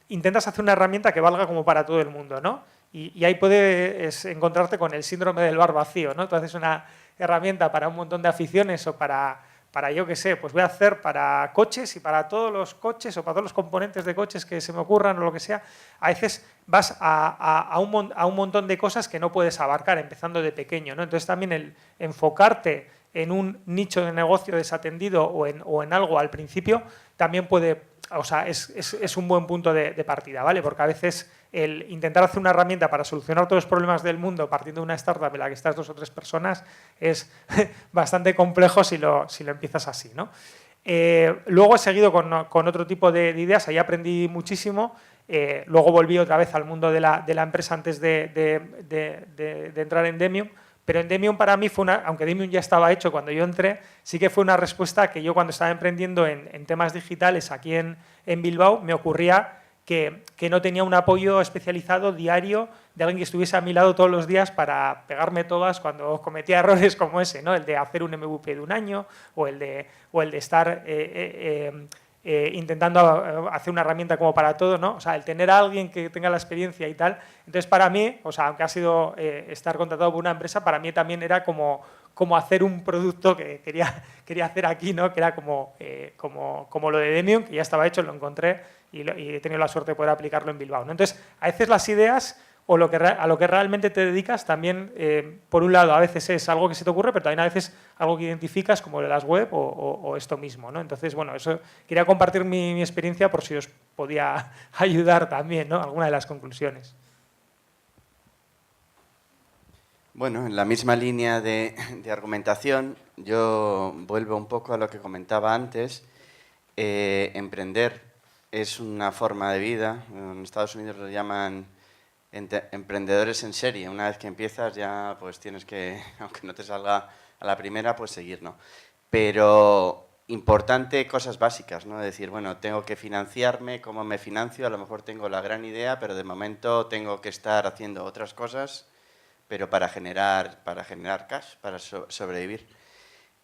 intentas hacer una herramienta que valga como para todo el mundo, ¿no? Y ahí puedes encontrarte con el síndrome del bar vacío, ¿no? Tú haces una herramienta para un montón de aficiones o para yo qué sé, pues voy a hacer para coches y para todos los coches o para todos los componentes de coches que se me ocurran o lo que sea, a veces vas a un montón de cosas que no puedes abarcar empezando de pequeño, ¿no? Entonces también el enfocarte en un nicho de negocio desatendido o en algo al principio también puede, o sea, es un buen punto de partida, ¿vale? Porque a veces el intentar hacer una herramienta para solucionar todos los problemas del mundo partiendo de una startup en la que estás 2 o 3 personas es bastante complejo si lo empiezas así, ¿no? Luego he seguido con otro tipo de ideas, ahí aprendí muchísimo. Luego volví otra vez al mundo de la empresa antes de entrar en Demium, pero en Demium para mí aunque Demium ya estaba hecho cuando yo entré, sí que fue una respuesta que yo cuando estaba emprendiendo en temas digitales aquí en Bilbao me ocurría que no tenía un apoyo especializado diario de alguien que estuviese a mi lado todos los días para pegarme todas cuando cometía errores como ese, ¿no? El de hacer un MVP de un año o el de estar intentando hacer una herramienta como para todo, ¿no? O sea, el tener a alguien que tenga la experiencia y tal. Entonces, para mí, o sea, aunque ha sido estar contratado por una empresa, para mí también era como hacer un producto que quería hacer aquí, ¿no? Que era como lo de Demium, que ya estaba hecho, lo encontré y he tenido la suerte de poder aplicarlo en Bilbao, ¿no? Entonces, a veces las ideas o a lo que realmente te dedicas también, por un lado, a veces es algo que se te ocurre, pero también a veces algo que identificas como de las web o esto mismo, ¿no? Entonces, bueno, eso quería compartir mi experiencia por si os podía ayudar también, ¿no? Alguna de las conclusiones. Bueno, en la misma línea de argumentación, yo vuelvo un poco a lo que comentaba antes. Emprender es una forma de vida. En Estados Unidos lo llaman emprendedores en serie. Una vez que empiezas ya pues tienes que, aunque no te salga a la primera, pues seguir, ¿no? Pero importante cosas básicas, ¿no? Decir, bueno, tengo que financiarme, ¿cómo me financio? A lo mejor tengo la gran idea, pero de momento tengo que estar haciendo otras cosas, pero para generar cash, para sobrevivir.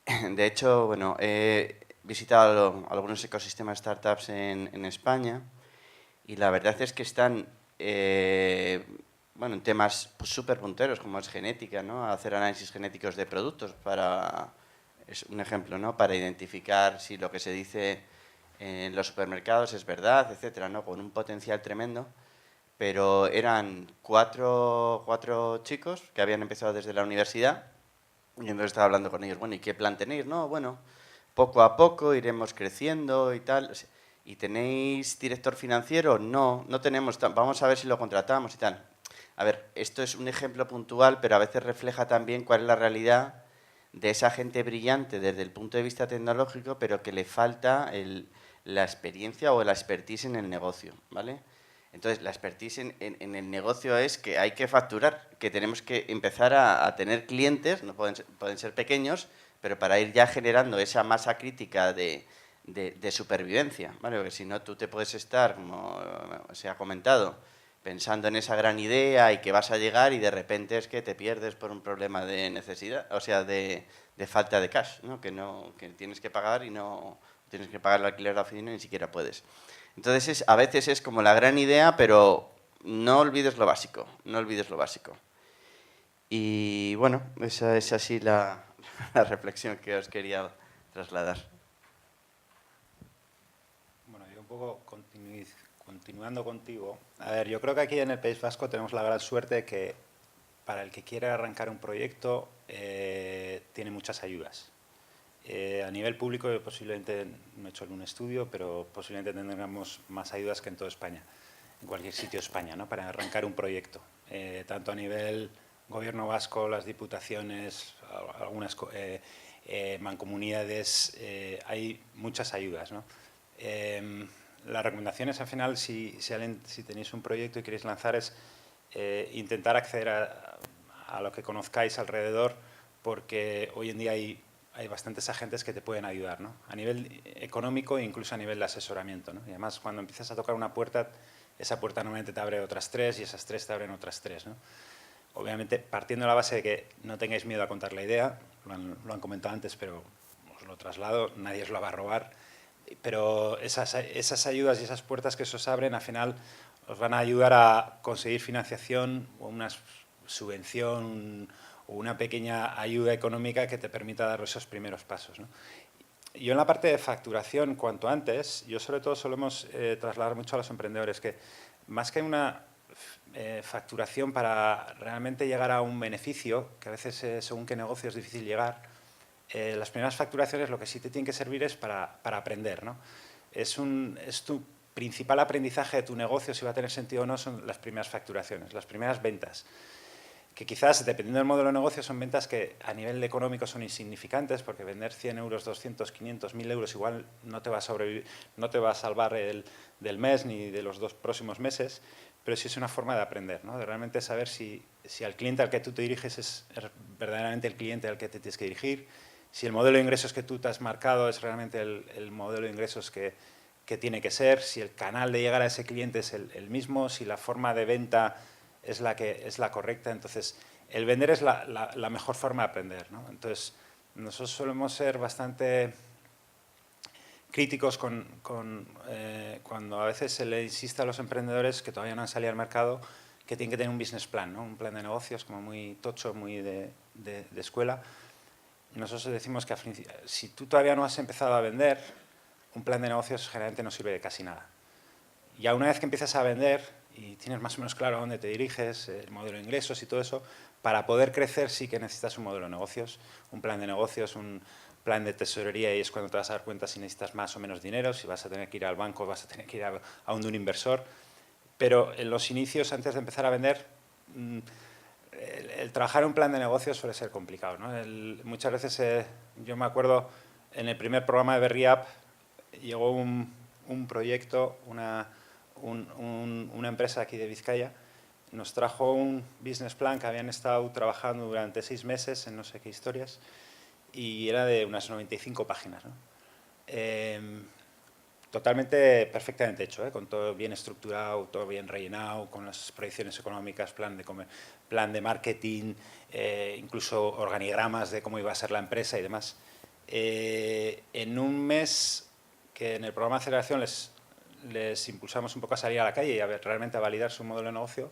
De hecho, bueno, he visitado algunos ecosistemas startups en España y la verdad es que están bueno, en temas pues, súper punteros como es genética, ¿no? Hacer análisis genéticos de productos es un ejemplo, ¿no? Para identificar si lo que se dice en los supermercados es verdad, etcétera, ¿no? Con un potencial tremendo. Pero eran cuatro chicos que habían empezado desde la universidad y entonces estaba hablando con ellos, bueno, ¿y qué plan tenéis? No, bueno, poco a poco iremos creciendo y tal. ¿Y tenéis director financiero? No, no tenemos, vamos a ver si lo contratamos y tal. A ver, esto es un ejemplo puntual, pero a veces refleja también cuál es la realidad de esa gente brillante desde el punto de vista tecnológico, pero que le falta la experiencia o la expertise en el negocio, ¿vale? Entonces, la expertise en el negocio es que hay que facturar, que tenemos que empezar a tener clientes, no pueden ser pequeños, pero para ir ya generando esa masa crítica de supervivencia, ¿vale? Porque si no, tú te puedes estar, como se ha comentado, pensando en esa gran idea y que vas a llegar y de repente es que te pierdes por un problema de necesidad, o sea, de falta de cash, ¿no? Que tienes que pagar y no tienes que pagar el alquiler de la oficina y ni siquiera puedes. Entonces, a veces es como la gran idea, pero no olvides lo básico, no olvides lo básico. Y bueno, esa es así la reflexión que os quería trasladar. Bueno, yo un poco continuando contigo. A ver, yo creo que aquí en el País Vasco tenemos la gran suerte de que para el que quiera arrancar un proyecto tiene muchas ayudas. A nivel público posiblemente no he hecho algún estudio, pero posiblemente tendremos más ayudas que en toda España, en cualquier sitio de España, ¿no? Para arrancar un proyecto. Tanto a nivel gobierno vasco, las diputaciones, algunas mancomunidades, hay muchas ayudas, ¿no? Las recomendaciones al final, si tenéis un proyecto y queréis lanzar, es intentar acceder a lo que conozcáis alrededor, porque hoy en día hay bastantes agentes que te pueden ayudar, ¿no? A nivel económico e incluso a nivel de asesoramiento, ¿no? Y además, cuando empiezas a tocar una puerta, esa puerta normalmente te abre otras 3 y esas 3 te abren otras 3, ¿no? Obviamente, partiendo de la base de que no tengáis miedo a contar la idea, lo han comentado antes, pero os lo traslado, nadie os la va a robar, pero esas ayudas y esas puertas que se os abren, al final, os van a ayudar a conseguir financiación o una subvención o una pequeña ayuda económica que te permita dar esos primeros pasos, ¿no? Yo en la parte de facturación, cuanto antes, yo sobre todo solemos trasladar mucho a los emprendedores que más que una facturación para realmente llegar a un beneficio, que a veces según qué negocio es difícil llegar, las primeras facturaciones lo que sí te tienen que servir es para aprender, ¿no? Es tu principal aprendizaje de tu negocio, si va a tener sentido o no, son las primeras facturaciones, las primeras ventas. Que quizás, dependiendo del modelo de negocio, son ventas que a nivel económico son insignificantes, porque vender 100 euros, 200, 500, 1000 euros igual no te va a sobrevivir, no te va a salvar del mes ni de los 2 próximos meses, pero sí es una forma de aprender, ¿no? De realmente saber si al cliente al que tú te diriges es verdaderamente el cliente al que te tienes que dirigir, si el modelo de ingresos que tú te has marcado es realmente el modelo de ingresos que tiene que ser, si el canal de llegar a ese cliente es el mismo, si la forma de venta es la correcta. Entonces, el vender es la mejor forma de aprender, ¿no? Entonces, nosotros solemos ser bastante críticos cuando a veces se le insiste a los emprendedores que todavía no han salido al mercado que tienen que tener un business plan, ¿no? Un plan de negocios como muy tocho, muy de escuela. Nosotros decimos que si tú todavía no has empezado a vender, un plan de negocios generalmente no sirve de casi nada. Ya una vez que empiezas a vender y tienes más o menos claro a dónde te diriges, el modelo de ingresos y todo eso, para poder crecer sí que necesitas un modelo de negocios, un plan de negocios, un plan de tesorería, y es cuando te vas a dar cuenta si necesitas más o menos dinero, si vas a tener que ir al banco, vas a tener que ir a un inversor. Pero en los inicios, antes de empezar a vender, el trabajar un plan de negocios suele ser complicado, ¿no? Muchas veces, yo me acuerdo, en el primer programa de Berry App llegó un proyecto, una empresa aquí de Vizcaya, nos trajo un business plan que habían estado trabajando durante 6 meses en no sé qué historias y era de unas 95 páginas, ¿no? Totalmente, perfectamente hecho, con todo bien estructurado, todo bien rellenado, con las proyecciones económicas, plan de marketing, incluso organigramas de cómo iba a ser la empresa y demás. En un mes que en el programa de aceleración les impulsamos un poco a salir a la calle y realmente a validar su modelo de negocio,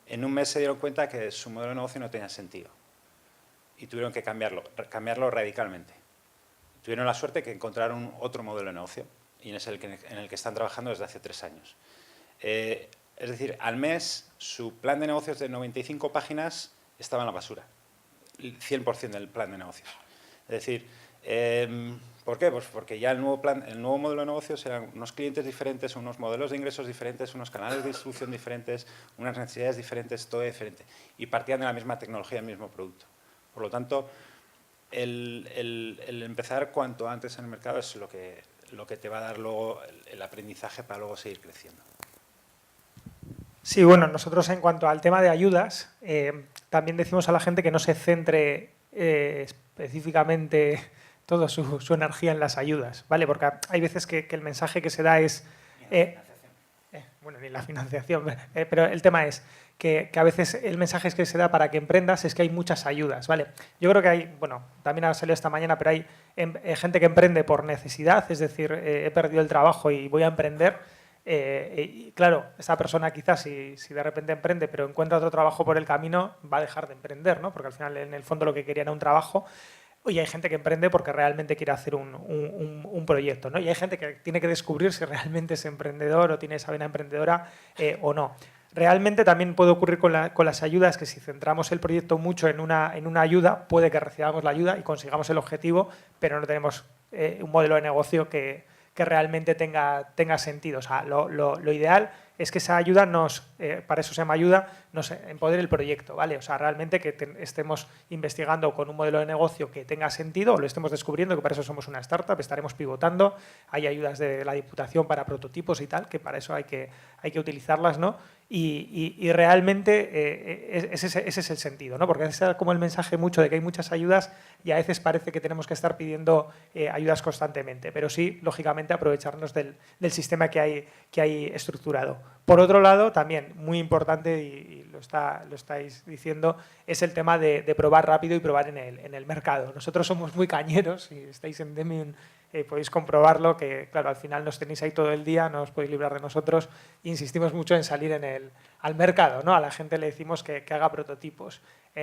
en un mes se dieron cuenta que su modelo de negocio no tenía sentido y tuvieron que cambiarlo radicalmente. Tuvieron la suerte que encontraron otro modelo de negocio y es en el que están trabajando desde hace 3 años. Es decir, al mes su plan de negocios de 95 páginas estaba en la basura, el 100% del plan de negocios. Es decir, ¿por qué? Pues porque ya el nuevo modelo de negocios eran unos clientes diferentes, unos modelos de ingresos diferentes, unos canales de distribución diferentes, unas necesidades diferentes, todo diferente. Y partían de la misma tecnología, el mismo producto. Por lo tanto, el empezar cuanto antes en el mercado es lo que te va a dar luego el aprendizaje para luego seguir creciendo. Sí, bueno, nosotros en cuanto al tema de ayudas, también decimos a la gente que no se centre específicamente toda su energía en las ayudas, ¿vale? Porque hay veces que el mensaje que se da es... bueno, ni la financiación, pero el tema es que a veces el mensaje que se da para que emprendas es que hay muchas ayudas, ¿vale? Yo creo que hay, bueno, también ha salido esta mañana, pero hay gente que emprende por necesidad, es decir, he perdido el trabajo y voy a emprender. Y claro, esa persona quizás si de repente emprende pero encuentra otro trabajo por el camino, va a dejar de emprender, ¿no? Porque al final en el fondo lo que quería era un trabajo. Y hay gente que emprende porque realmente quiere hacer un proyecto, ¿no? Y hay gente que tiene que descubrir si realmente es emprendedor o tiene esa vena emprendedora o no. Realmente también puede ocurrir con las ayudas que si centramos el proyecto mucho en una ayuda, puede que recibamos la ayuda y consigamos el objetivo, pero no tenemos un modelo de negocio que realmente tenga sentido. O sea, lo ideal es que esa ayuda para eso se llama ayuda, nos empodere el proyecto, ¿vale? O sea, realmente que estemos investigando con un modelo de negocio que tenga sentido, o lo estemos descubriendo, que para eso somos una startup, estaremos pivotando, hay ayudas de la Diputación para prototipos y tal, que para eso hay que utilizarlas, ¿no? Y realmente ese es el sentido, ¿no? Porque ese es como el mensaje mucho de que hay muchas ayudas y a veces parece que tenemos que estar pidiendo ayudas constantemente, pero sí, lógicamente, aprovecharnos del sistema que hay estructurado. Por otro lado, también muy importante, y lo estáis diciendo, es el tema de probar rápido y probar en el mercado. Nosotros somos muy cañeros, si estáis en Demium podéis comprobarlo, que claro, al final nos tenéis ahí todo el día, no os podéis librar de nosotros, insistimos mucho en salir al mercado, ¿no? A la gente le decimos que haga prototipos.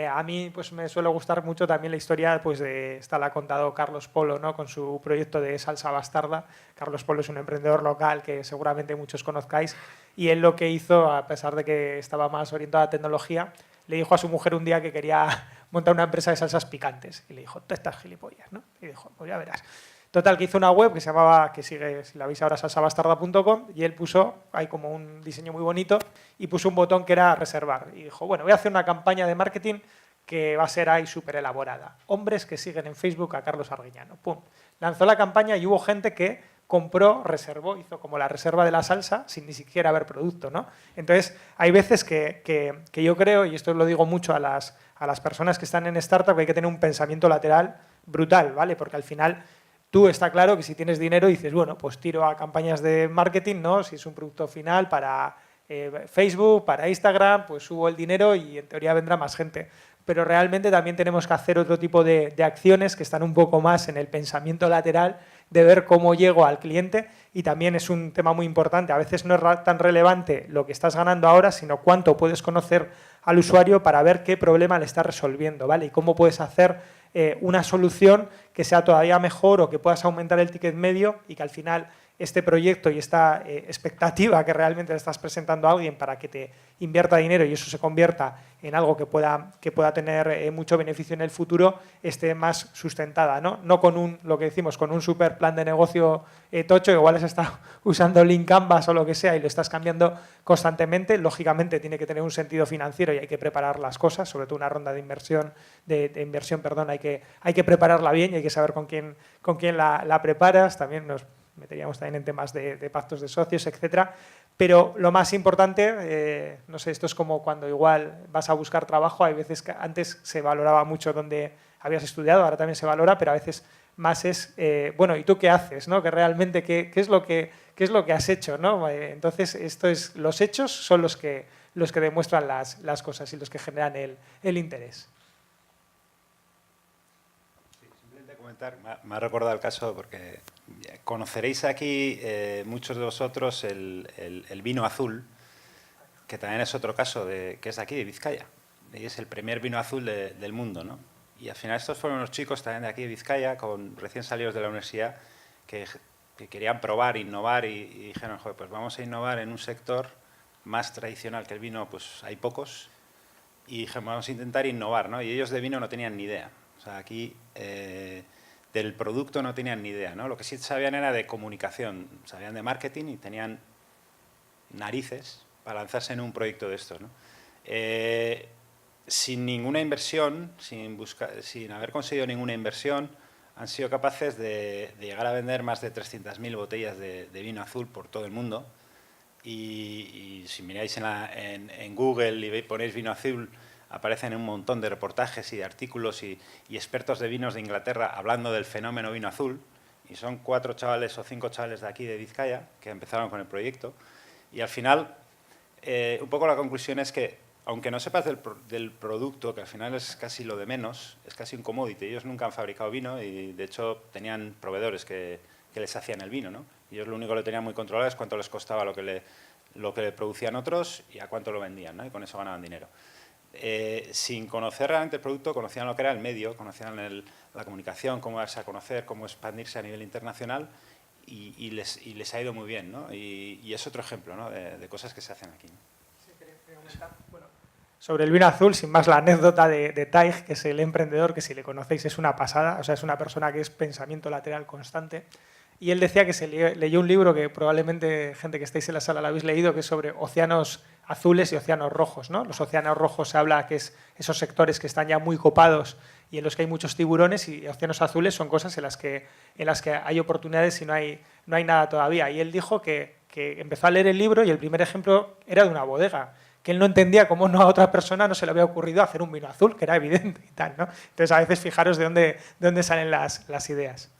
A mí pues me suele gustar mucho también la historia, pues esta la ha contado Carlos Polo, ¿no? Con su proyecto de salsa bastarda. Carlos Polo es un emprendedor local que seguramente muchos conozcáis, y él lo que hizo, a pesar de que estaba más orientado a tecnología, le dijo a su mujer un día que quería montar una empresa de salsas picantes, y le dijo, tú estás gilipollas, ¿no? Y dijo, pues ya verás. Total, que hizo una web que se llamaba, que sigue, si la veis ahora, salsabastarda.com, y él puso, hay como un diseño muy bonito, y puso un botón que era reservar. Y dijo, bueno, voy a hacer una campaña de marketing que va a ser ahí súper elaborada. Hombres que siguen en Facebook a Carlos Arguiñano. ¡Pum! Lanzó la campaña y hubo gente que compró, reservó, hizo como la reserva de la salsa sin ni siquiera haber producto, ¿no? Entonces, hay veces que yo creo, y esto lo digo mucho a las personas que están en startup, que hay que tener un pensamiento lateral brutal, ¿vale? Porque al final... Tú está claro que si tienes dinero dices, bueno, pues tiro a campañas de marketing, ¿no? Si es un producto final para Facebook, para Instagram, pues subo el dinero y en teoría vendrá más gente. Pero realmente también tenemos que hacer otro tipo de acciones que están un poco más en el pensamiento lateral de ver cómo llego al cliente, y también es un tema muy importante. A veces no es tan relevante lo que estás ganando ahora, sino cuánto puedes conocer al usuario para ver qué problema le estás resolviendo, ¿vale? Y cómo puedes hacer una solución que sea todavía mejor o que puedas aumentar el ticket medio, y que al final este proyecto y esta expectativa que realmente le estás presentando a alguien para que te invierta dinero y eso se convierta en algo que pueda tener mucho beneficio en el futuro, esté más sustentada, ¿no? No con lo que decimos, con un super plan de negocio tocho, igual has estado usando Lean Canvas o lo que sea y lo estás cambiando constantemente. Lógicamente tiene que tener un sentido financiero y hay que preparar las cosas, sobre todo una ronda de inversión, hay que prepararla bien y hay que saber con quién la preparas. También nos meteríamos también en temas de pactos de socios, etcétera. Pero lo más importante, no sé, esto es como cuando igual vas a buscar trabajo, hay veces que antes se valoraba mucho dónde habías estudiado, ahora también se valora, pero a veces más es, bueno, ¿y tú qué haces? ¿No? Que realmente, ¿qué es lo que has hecho? ¿No? Entonces, los hechos son los que demuestran las cosas y los que generan el interés. Sí, simplemente comentar, me ha recordado el caso porque conoceréis aquí muchos de vosotros el vino azul, que también es otro caso que es de aquí, de Vizcaya. Y es el primer vino azul del mundo, ¿no? Y al final estos fueron unos chicos también de aquí de Vizcaya, recién salidos de la universidad, que querían probar, innovar y dijeron, joder, pues vamos a innovar en un sector más tradicional que el vino, pues hay pocos, y dijeron, vamos a intentar innovar, ¿no? Y ellos de vino no tenían ni idea. O sea, aquí del producto no tenían ni idea, ¿no? Lo que sí sabían era de comunicación, sabían de marketing y tenían narices para lanzarse en un proyecto de estos, ¿no? Sin ninguna inversión, sin haber conseguido ninguna inversión, han sido capaces de llegar a vender más de 300.000 botellas de vino azul por todo el mundo. Y si miráis en Google y ponéis vino azul, aparecen un montón de reportajes y de artículos y expertos de vinos de Inglaterra hablando del fenómeno vino azul. Y son 4 chavales o 5 chavales de aquí, de Vizcaya, que empezaron con el proyecto. Y al final, un poco la conclusión es que, aunque no sepas del producto, que al final es casi lo de menos, es casi un commodity. Ellos nunca han fabricado vino y, de hecho, tenían proveedores que les hacían el vino, ¿no? Y ellos lo único que lo tenían muy controlado es cuánto les costaba lo que le producían otros y a cuánto lo vendían, ¿no? Y con eso ganaban dinero. Sin conocer realmente el producto, conocían lo que era el medio, conocían la comunicación, cómo darse a conocer, cómo expandirse a nivel internacional y les ha ido muy bien, ¿no? Y es otro ejemplo, ¿no? de cosas que se hacen aquí, ¿no? Bueno, sobre el vino azul, sin más, la anécdota de Taig, que es el emprendedor, que si le conocéis es una pasada, o sea, es una persona que es pensamiento lateral constante. Y él decía que leyó un libro que probablemente gente que estáis en la sala lo habéis leído, que es sobre océanos azules y océanos rojos, ¿no? Los océanos rojos se habla que es esos sectores que están ya muy copados y en los que hay muchos tiburones, y océanos azules son cosas en las que hay oportunidades y no hay nada todavía. Y él dijo que empezó a leer el libro y el primer ejemplo era de una bodega, que él no entendía cómo a otra persona no se le había ocurrido hacer un vino azul, que era evidente y tal, ¿no? Entonces, a veces fijaros de dónde salen las ideas.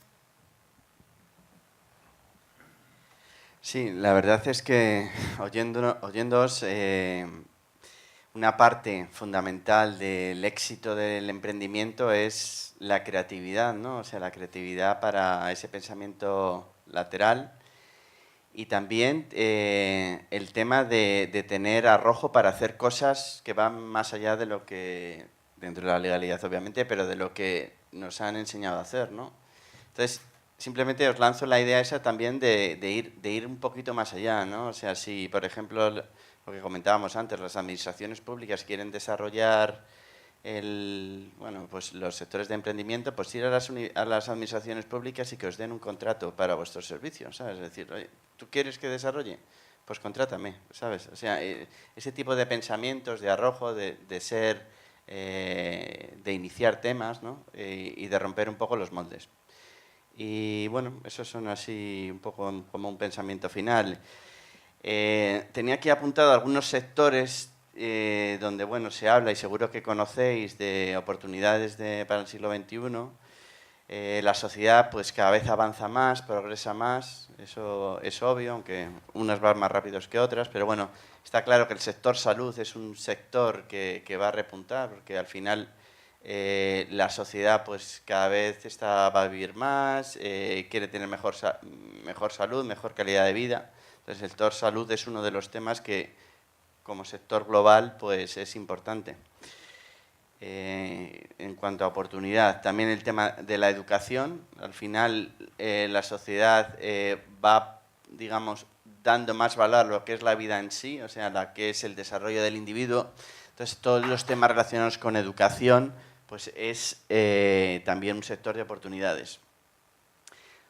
Sí, la verdad es que oyéndoos, una parte fundamental del éxito del emprendimiento es la creatividad, ¿no? O sea, la creatividad para ese pensamiento lateral y también el tema de tener arrojo para hacer cosas que van más allá de lo que, dentro de la legalidad obviamente, pero de lo que nos han enseñado a hacer, ¿no? Entonces, simplemente os lanzo la idea esa también de ir un poquito más allá, ¿no? O sea, si, por ejemplo, lo que comentábamos antes, las administraciones públicas quieren desarrollar pues los sectores de emprendimiento, pues ir a las administraciones públicas y que os den un contrato para vuestros servicios, ¿sabes? Es decir, oye, ¿tú quieres que desarrolle? Pues contrátame, ¿sabes? O sea, ese tipo de pensamientos, de arrojo, de iniciar temas, ¿no? Y de romper un poco los moldes. Y bueno, esos son así un poco como un pensamiento final. Tenía aquí apuntado algunos sectores donde bueno, se habla, y seguro que conocéis, de oportunidades para el siglo XXI. La sociedad pues cada vez avanza más, progresa más, eso es obvio, aunque unas van más rápidos que otras, pero bueno, está claro que el sector salud es un sector que va a repuntar, porque al final la sociedad pues cada vez va a vivir más, quiere tener mejor salud, mejor calidad de vida. Entonces el sector salud es uno de los temas que como sector global pues es importante. En cuanto a oportunidad, también el tema de la educación. Al final la sociedad va, digamos, dando más valor a lo que es la vida en sí, o sea, la que es el desarrollo del individuo. Entonces todos los temas relacionados con educación pues es también un sector de oportunidades.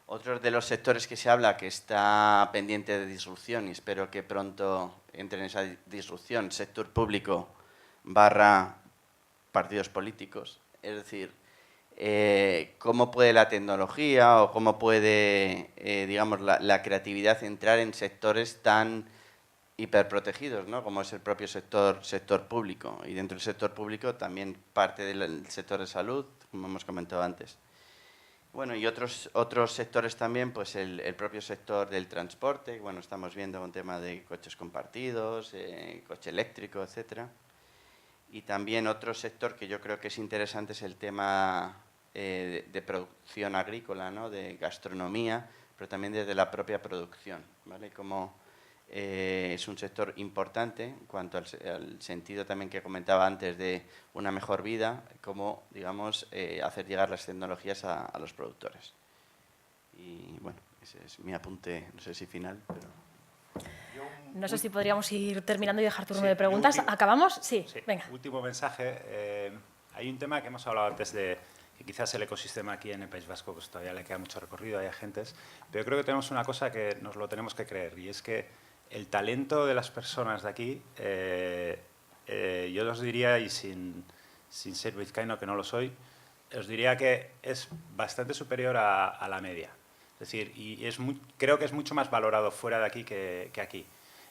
Otro de los sectores que se habla que está pendiente de disrupción, y espero que pronto entre en esa disrupción, sector público / partidos políticos. Es decir, cómo puede la tecnología o cómo puede, digamos, la creatividad entrar en sectores tan hiperprotegidos, ¿no? Como es el propio sector público. Y dentro del sector público también parte del sector de salud, como hemos comentado antes. Bueno, y otros sectores también, pues el propio sector del transporte. Bueno, estamos viendo un tema de coches compartidos, coche eléctrico, etcétera. Y también otro sector que yo creo que es interesante es el tema de producción agrícola, ¿no? De gastronomía, pero también desde la propia producción, ¿vale? Como es un sector importante en cuanto al sentido también que comentaba antes de una mejor vida, como, digamos, hacer llegar las tecnologías a los productores. Y bueno, ese es mi apunte, no sé si final, pero... No sé si podríamos ir terminando y dejar turno de Sí, preguntas. último- ¿Acabamos? Sí, Sí, venga. último mensaje. Hay un tema que hemos hablado antes de que quizás el ecosistema aquí en el País Vasco pues todavía le queda mucho recorrido, hay agentes, pero creo que tenemos una cosa que nos lo tenemos que creer, y es que el talento de las personas de aquí, yo os diría, y sin ser vizcaíno, que no lo soy, os diría que es bastante superior a la media. Es decir, y creo que es mucho más valorado fuera de aquí que aquí.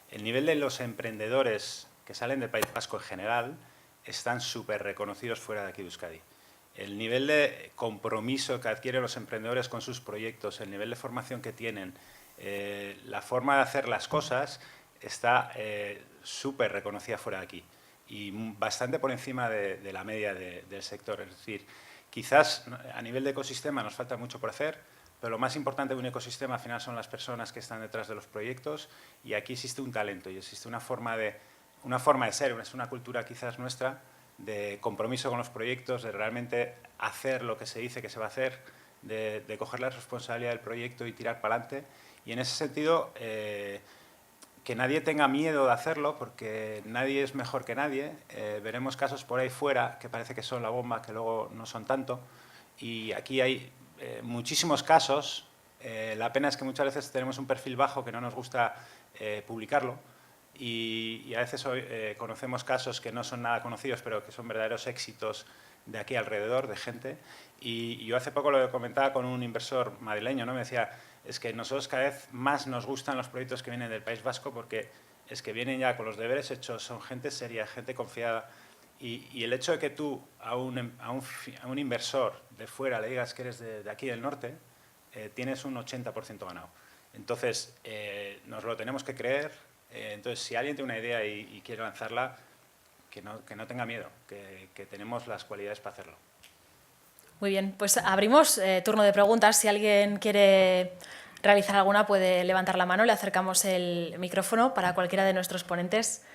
El nivel de los emprendedores que salen del País Vasco en general están súper reconocidos fuera de aquí de Euskadi. El nivel de compromiso que adquieren los emprendedores con sus proyectos, el nivel de formación que tienen, la forma de hacer las cosas está súper reconocida fuera de aquí y bastante por encima de la media del sector. Es decir, quizás a nivel de ecosistema nos falta mucho por hacer, pero lo más importante de un ecosistema al final son las personas que están detrás de los proyectos, y aquí existe un talento y existe una forma de ser, es una cultura quizás nuestra de compromiso con los proyectos, de realmente hacer lo que se dice que se va a hacer, de coger la responsabilidad del proyecto y tirar para adelante. Y en ese sentido, que nadie tenga miedo de hacerlo, porque nadie es mejor que nadie. Veremos casos por ahí fuera que parece que son la bomba, que luego no son tanto. Y aquí hay muchísimos casos. La pena es que muchas veces tenemos un perfil bajo que no nos gusta publicarlo. Y a veces conocemos casos que no son nada conocidos, pero que son verdaderos éxitos de aquí alrededor, de gente. Y yo hace poco lo comentaba con un inversor madrileño, ¿no? Me decía, es que nosotros cada vez más nos gustan los proyectos que vienen del País Vasco, porque es que vienen ya con los deberes hechos, son gente seria, gente confiada. Y el hecho de que tú a un inversor de fuera le digas que eres de aquí del norte, tienes un 80% ganado. Entonces, nos lo tenemos que creer. Entonces, si alguien tiene una idea y quiere lanzarla, que no tenga miedo, que tenemos las cualidades para hacerlo. Muy bien, pues abrimos turno de preguntas. Si alguien quiere realizar alguna, puede levantar la mano. Le acercamos el micrófono para cualquiera de nuestros ponentes